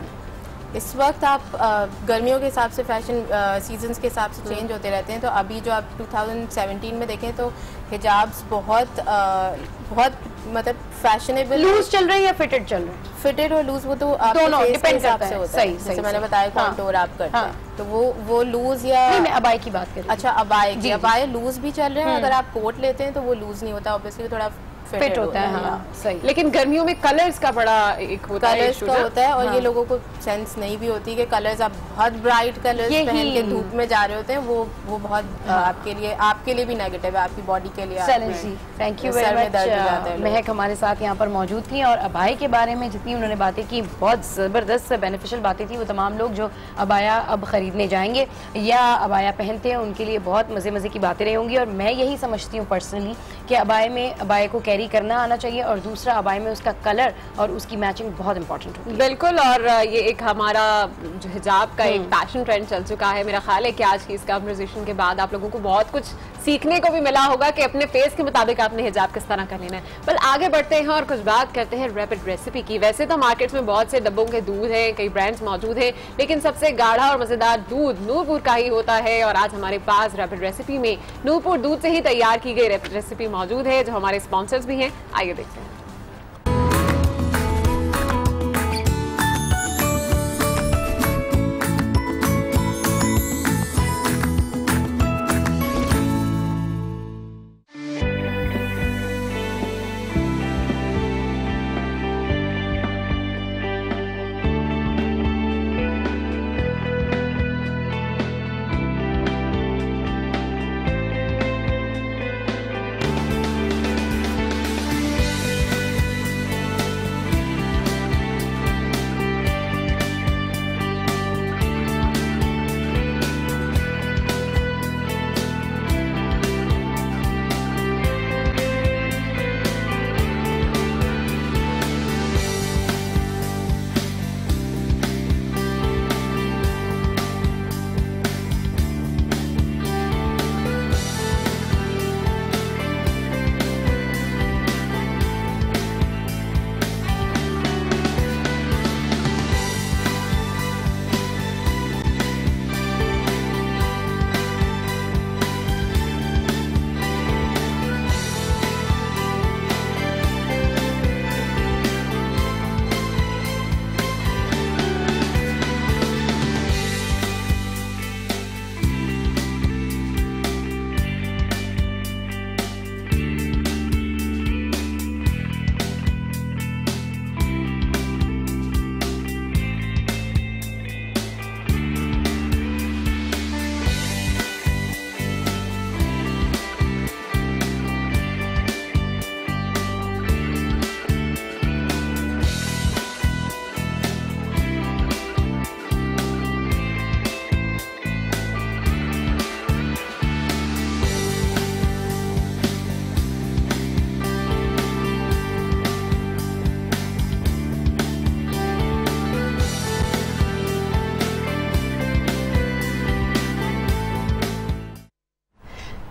Q: इस वक्त आप गर्मियों के हिसाब से फैशन सीजन्स के हिसाब से चेंज होते रहते हैं। तो अभी जो आप 2017 में देखें तो हिजाब्स बहुत मतलब फैशनेबल
A: लूज चल रहे हैं या फिटेड चल रहे हैं?
Q: फिटेड और लूज वो तो दोनों डिपेंड करता है। सही, जैसे मैंने बताया कॉन्टूर आप करते हैं तो वो लूज या
A: मैं अबाई की बात कर रही हूँ।
Q: अच्छा, अबाई लूज भी चल रहे हैं। अगर आप कोट लेते हैं तो वो लूज नहीं होता, ऑब्वियसली थोड़ा
B: फिट होता है। हाँ, सही। लेकिन गर्मियों में कलर्स का बड़ा एक होता है,
Q: कलर्स का होता है और ये लोगों को सेंस नहीं भी होती कि कलर्स आप बहुत ब्राइट कलर्स पहन के धूप में जा रहे होते हैं, वो बहुत आपके लिए भी नेगेटिव है, आपकी बॉडी के लिए।
A: Thank you very much. महक हमारे साथ यहाँ पर मौजूद थी और अबाई के बारे में जितनी उन्होंने बातें की, बहुत ज़बरदस्त बेनिफिशियल बातें थी। वो तमाम लोग जो अबाया अब खरीदने जाएंगे या अबाया पहनते हैं उनके लिए बहुत मज़े की बातें रही होंगी। और मैं यही समझती हूँ पर्सनली कि अबाया को कैरी करना आना चाहिए और दूसरा अबाई में उसका कलर और उसकी मैचिंग बहुत इंपॉर्टेंट होती है।
B: बिल्कुल, और ये एक हमारा जो हिजाब का एक फैशन ट्रेंड चल चुका है। मेरा ख्याल है कि आज की इस कन्वर्सेशन के बाद आप लोगों को बहुत कुछ सीखने को भी मिला होगा कि अपने फेस के मुताबिक आपने हिजाब किस तरह का लेना है। बल आगे बढ़ते हैं और कुछ बात करते हैं रैपिड रेसिपी की। वैसे तो मार्केट्स में बहुत से डब्बों के दूध हैं, कई ब्रांड्स मौजूद हैं, लेकिन सबसे गाढ़ा और मजेदार दूध नूरपुर का ही होता है। और आज हमारे पास रैपिड रेसिपी में नूरपुर दूध से ही तैयार की गई रैपिड रेसिपी मौजूद है जो हमारे स्पॉन्सर्स भी हैं। आइए देखते हैं।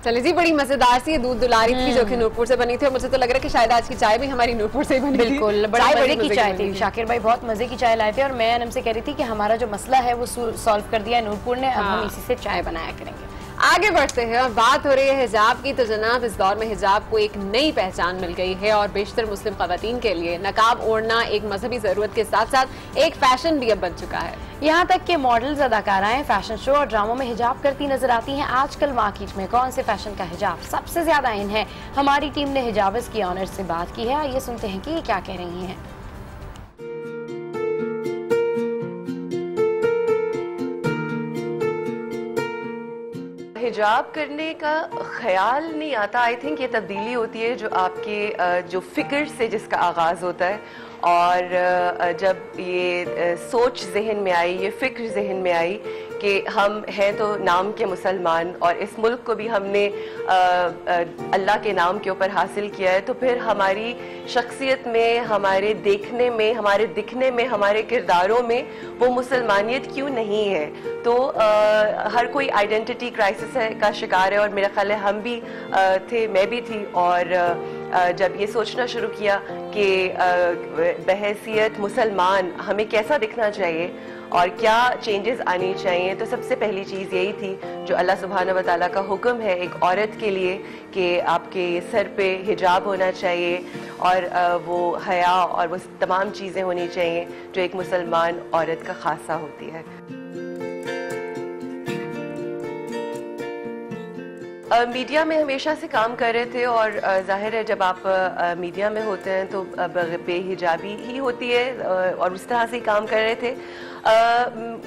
B: चलिए जी, बड़ी मजेदार सी दूध दुलारी थी जो कि नूरपुर से बनी थी और मुझे तो लग रहा है कि शायद आज की चाय भी हमारी नूरपुर से ही बनी थी।
A: बिल्कुल, बड़ी मजे की चाय थी। शाकिर भाई बहुत मजे की चाय लाए थे और मैं अनम से कह रही थी कि हमारा जो मसला है वो सॉल्व कर दिया नूरपुर ने, अब हम इसी से चाय बनाया करेंगे।
B: आगे बढ़ते हैं और बात हो रही है हिजाब की। तो जनाब, इस दौर में हिजाब को एक नई पहचान मिल गई है और बेशतर मुस्लिम खवातीन के लिए नकाब ओढ़ना एक मजहबी जरूरत के साथ साथ एक फैशन भी अब बन चुका है।
A: यहाँ तक के मॉडल्स, अदाकाराएं फैशन शो और ड्रामों में हिजाब करती नजर आती हैं। आजकल मार्केट में कौन से फैशन का हिजाब सबसे ज्यादा इन है? हमारी टीम ने हिजाबर्स की ऑनर से बात की है। आइए सुनते हैं कि ये क्या कह रही हैं।
E: हिजाब करने का ख्याल नहीं आता। आई थिंक ये तब्दीली होती है जो आपके जो फिक्र से जिसका आगाज़ होता है, और जब ये सोच जहन में आई, ये फिक्र जहन में आई कि हम हैं तो नाम के मुसलमान और इस मुल्क को भी हमने अल्लाह के नाम के ऊपर हासिल किया है, तो फिर हमारी शख्सियत में, हमारे देखने में, हमारे दिखने में, हमारे किरदारों में वो मुसलमानियत क्यों नहीं है? तो हर कोई आइडेंटिटी क्राइसिस का शिकार है और मेरा ख्याल है हम भी थे, मैं भी थी। और जब ये सोचना शुरू किया कि बहैसियत मुसलमान हमें कैसा दिखना चाहिए और क्या चेंजेस आनी चाहिए, तो सबसे पहली चीज़ यही थी जो अल्लाह सुब्हानहू व तआला का हुक्म है एक औरत के लिए कि आपके सर पे हिजाब होना चाहिए और वो हया और वो तमाम चीज़ें होनी चाहिए जो एक मुसलमान औरत का खासा होती है। मीडिया में हमेशा से काम कर रहे थे और जाहिर है जब आप मीडिया में होते हैं तो बेहिजाबी ही होती है और उस तरह से ही काम कर रहे थे।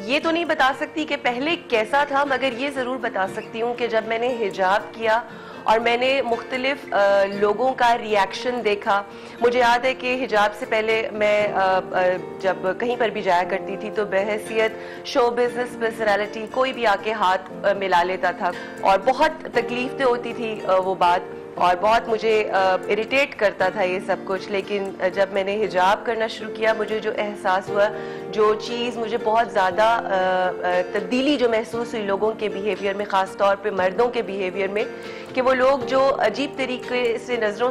E: ये तो नहीं बता सकती कि पहले कैसा था, मगर ये ज़रूर बता सकती हूँ कि जब मैंने हिजाब किया और मैंने मुख्तलिफ लोगों का रिएक्शन देखा। मुझे याद है कि हिजाब से पहले मैं जब कहीं पर भी जाया करती थी तो बहैसियत शो बिजनेस पर्सनालिटी कोई भी आके हाथ मिला लेता था और बहुत तकलीफ होती थी वो बात और बहुत मुझे इरिटेट करता था ये सब कुछ। लेकिन जब मैंने हिजाब करना शुरू किया, मुझे जो एहसास हुआ, जो चीज़ मुझे बहुत ज़्यादा तब्दीली जो महसूस हुई लोगों के बिहेवियर में, ख़ास तौर पे मर्दों के बिहेवियर में, कि वो लोग जो अजीब तरीके से नज़रों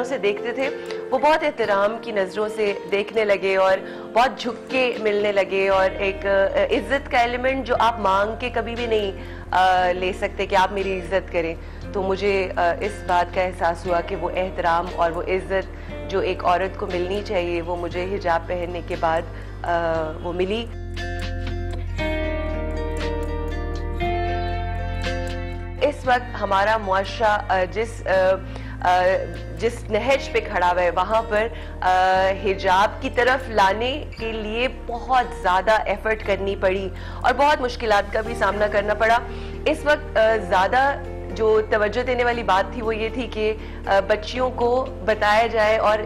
E: से देखते थे वो बहुत एहतराम की नज़रों से देखने लगे और बहुत झुक के मिलने लगे और एक इज़्ज़त का एलिमेंट जो आप मांग के कभी भी नहीं ले सकते कि आप मेरी इज़्ज़त करें। तो मुझे इस बात का एहसास हुआ कि वो एहतराम और वो इज़्ज़त जो एक औरत को मिलनी चाहिए वो मुझे हिजाब पहनने के बाद वो मिली। इस वक्त हमारा मुआशरा जिस नहज पे खड़ा हुआ है वहाँ पर हिजाब की तरफ लाने के लिए बहुत ज़्यादा एफर्ट करनी पड़ी और बहुत मुश्किलात का भी सामना करना पड़ा। इस वक्त ज़्यादा जो तवज्जो देने वाली बात थी वो ये थी कि बच्चियों को बताया जाए और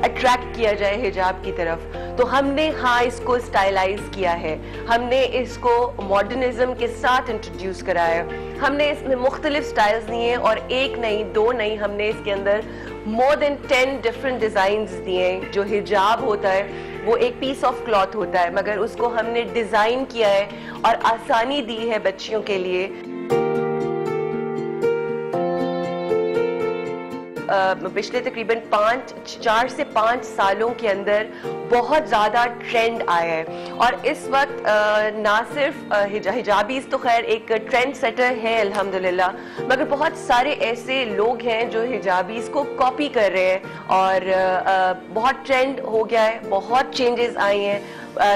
E: अट्रैक्ट किया जाए हिजाब की तरफ। तो हमने इसको स्टाइलाइज किया है, हमने इसको मॉडर्निज्म के साथ इंट्रोड्यूस कराया, हमने इसमें मुख्तलिफ स्टाइल्स दिए और एक नहीं दो नहीं, हमने इसके अंदर मोर देन 10 डिफरेंट डिज़ाइंस दिए। जो हिजाब होता है वो एक पीस ऑफ क्लॉथ होता है, मगर उसको हमने डिज़ाइन किया है और आसानी दी है बच्चियों के लिए। पिछले तकरीबन 4 से 5 सालों के अंदर बहुत ज़्यादा ट्रेंड आया है और इस वक्त ना सिर्फ हिजाबीज़ तो खैर एक ट्रेंड सेटर है अल्हम्दुलिल्लाह, मगर बहुत सारे ऐसे लोग हैं जो हिजाबीज़ को कॉपी कर रहे हैं और बहुत ट्रेंड हो गया है, बहुत चेंजेस आए हैं।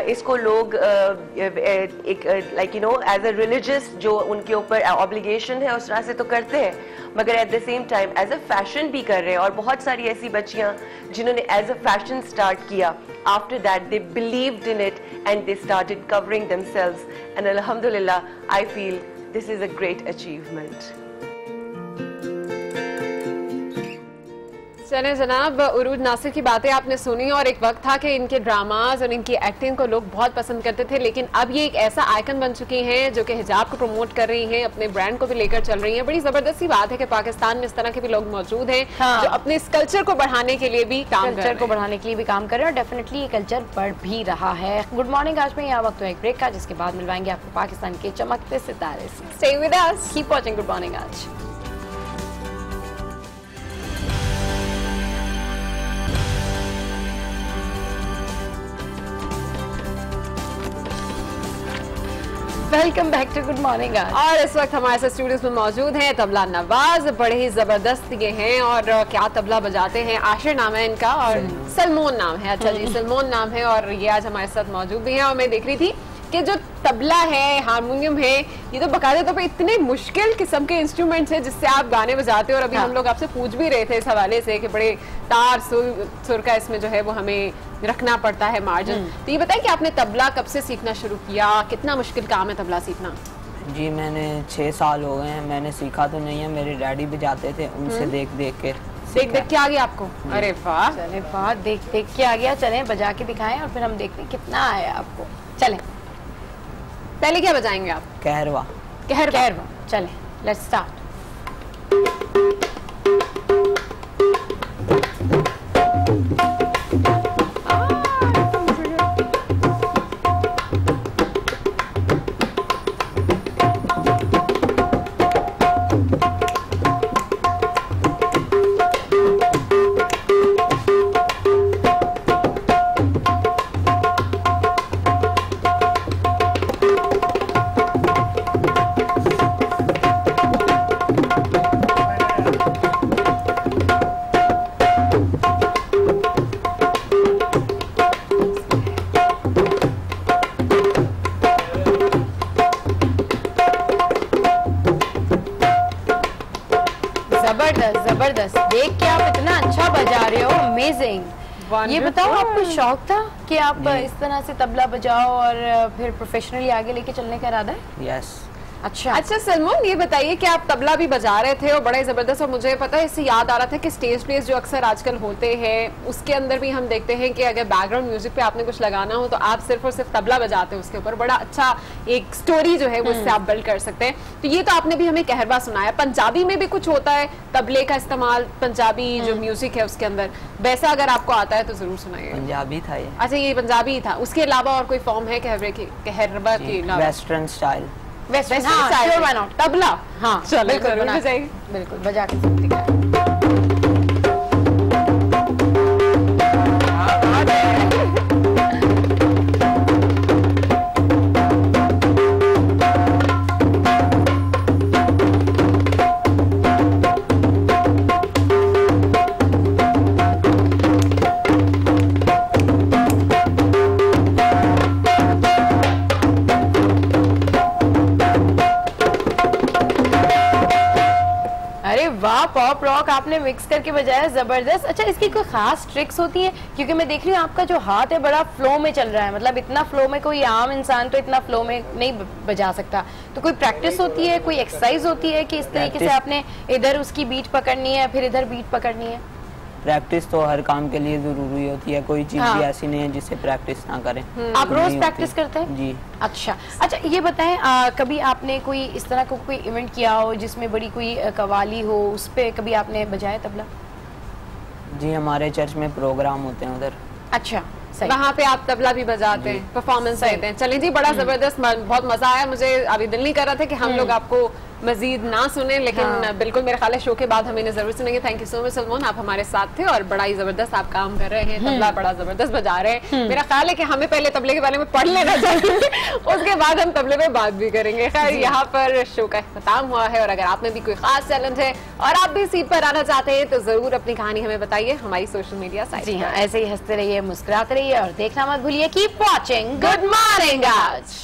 E: इसको लोग एक like you know as a religious जो उनके ऊपर ऑब्लिगेशन है उस तरह से तो करते हैं, मगर at the same time as a fashion भी कर रहे हैं। और बहुत सारी ऐसी बच्चियां जिन्होंने एज अ फैशन स्टार्ट किया, after that they believed in it and they started covering themselves and अल्हम्दुलिल्लाह I feel this is a great achievement.
B: चले जनाब, उरूज नासिर की बातें आपने सुनी और एक वक्त था कि इनके ड्रामाज और इनकी एक्टिंग को लोग बहुत पसंद करते थे, लेकिन अब ये एक ऐसा आइकन बन चुकी हैं जो कि हिजाब को प्रमोट कर रही हैं, अपने ब्रांड को भी लेकर चल रही हैं। बड़ी जबरदस्त सी बात है कि पाकिस्तान में इस तरह के भी लोग मौजूद हैं जो अपने इस कल्चर को बढ़ाने के लिए भी काम कर रहे हैं और डेफिनेटली ये कल्चर बढ़ भी रहा है। गुड मॉर्निंग, आज में यहाँ वक्त है एक ब्रेक का, जिसके बाद मिलवाएंगे आपको पाकिस्तान के चमकते सितारे से। Stay with us, keep watching good morning आज।
A: Welcome back to good morning.
B: और इस वक्त हमारे साथ स्टूडियो में मौजूद हैं तबला नवाज, बड़े ही जबरदस्त ये हैं और क्या तबला बजाते हैं। आशिर नाम है इनका और सलमोन नाम है। अच्छा जी, सलमोन नाम है और ये आज हमारे साथ मौजूद भी हैं। और मैं देख रही थी कि जो तबला है, हारमोनियम है, ये तो बकायदा तौर पे इतने मुश्किल किस्म के इंस्ट्रूमेंट्स हैं जिससे आप गाने बजाते हो। और अभी हम लोग आपसे पूछ भी रहे थे इस हवाले से कि बड़े तार सुर का इसमें जो है वो हमें रखना पड़ता है मार्जिन। तो ये बताएं कि आपने तबला कब से सीखना शुरू किया, कितना मुश्किल काम है तबला सीखना?
R: जी मैंने 6 साल हो गए हैं। मैंने सीखा तो नहीं है, मेरे डैडी बजाते थे, उनसे देख देख के आ गया आपको। अरे वाह,
A: चले वाह, देख देख के आ गया। चलें बजा के दिखाएं और फिर हम देखते हैं कितना आया आपको। चलें,
B: पहले क्या बजाएंगे आप?
R: कहरवा।
A: कहरवा, चलें, लेट्स स्टार्ट। जबरदस्त, देख के आप इतना अच्छा बजा रहे हो, अमेजिंग। ये बताओ, आपको शौक था कि आप इस तरह से तबला बजाओ और फिर प्रोफेशनली आगे लेके चलने का इरादा है?
R: यस।
B: अच्छा सलमान, ये बताइए कि आप तबला भी बजा रहे थे और बड़े जबरदस्त, और मुझे पता है इससे याद आ रहा था कि स्टेज प्लेस जो अक्सर आजकल होते हैं उसके अंदर भी हम देखते हैं कि अगर बैकग्राउंड म्यूजिक पे आपने कुछ लगाना हो तो आप सिर्फ और सिर्फ तबला बजाते हैं, उसके ऊपर बड़ा अच्छा एक स्टोरी जो है वो इससे आप बिल्ड कर सकते हैं। तो ये तो आपने भी हमें कहरवा सुनाया। पंजाबी में भी कुछ होता है तबले का इस्तेमाल, पंजाबी जो म्यूजिक है उसके अंदर, वैसा अगर आपको आता है तो जरूर सुनाइए।
R: पंजाबी था ये।
B: अच्छा, ये पंजाबी था। उसके अलावा और कोई फॉर्म है कहरवा की?
R: Western style.
B: Western style, why not? Tabla, हाँ चलो जरूर बजाइए।
A: बिल्कुल, बजा के दिखाएं। वाह, पॉप रॉक आपने मिक्स करके बजाया, जबरदस्त। अच्छा, इसकी कोई खास ट्रिक्स होती है? क्योंकि मैं देख रही हूँ आपका जो हाथ है बड़ा फ्लो में चल रहा है, मतलब इतना फ्लो में कोई आम इंसान तो इतना फ्लो में नहीं बजा सकता। तो कोई प्रैक्टिस होती है, कोई एक्सरसाइज होती है कि इस तरीके से आपने इधर उसकी बीट पकड़नी है फिर इधर बीट पकड़नी है?
R: प्रैक्टिस तो हर काम के लिए जरूरी होती है, कोई चीज भी ऐसी नहीं है जिससे प्रैक्टिस ना करें।
A: आप रोज प्रैक्टिस करते हैं?
R: जी।
A: अच्छा, ये बताएं, कभी आपने कोई इस तरह का कोई इवेंट किया हो जिसमें बड़ी कोई कवाली हो, उस पे कभी आपने बजाया तबला?
R: जी, हमारे चर्च में प्रोग्राम होते हैं उधर।
A: अच्छा,
B: वहाँ पे आप तबला भी बजाते हैं, परफॉर्मेंस देते हैं। चलिए जी, बड़ा जबरदस्त, बहुत मजा आया। मुझे अभी दिल नहीं कर रहा था कि हम लोग आपको मजीद ना सुने, लेकिन बिल्कुल मेरे ख्याल है शो के बाद हम इन्हें जरूर सुनेंगे। Thank you so much Salman, आप हमारे साथ थे और बड़ा ही जबरदस्त आप काम कर रहे हैं, तबला बड़ा जबरदस्त बजा रहे हैं। मेरा ख्याल है कि हमें पहले तबले के बारे में पढ़ लेना चाहिए, उसके बाद हम तबले में बात भी करेंगे। खैर, यहाँ पर शो का इख्तिताम हुआ है और अगर आप में भी कोई खास टैलेंट है और आप भी सीट पर आना चाहते हैं तो जरूर अपनी कहानी हमें बताइए हमारी सोशल मीडिया साइट।
A: जी हाँ, ऐसे ही हंसते रहिए, मुस्कुराते रहिए और देखना मत भूलिए। कीप वॉचिंग गुड मॉर्निंग आज।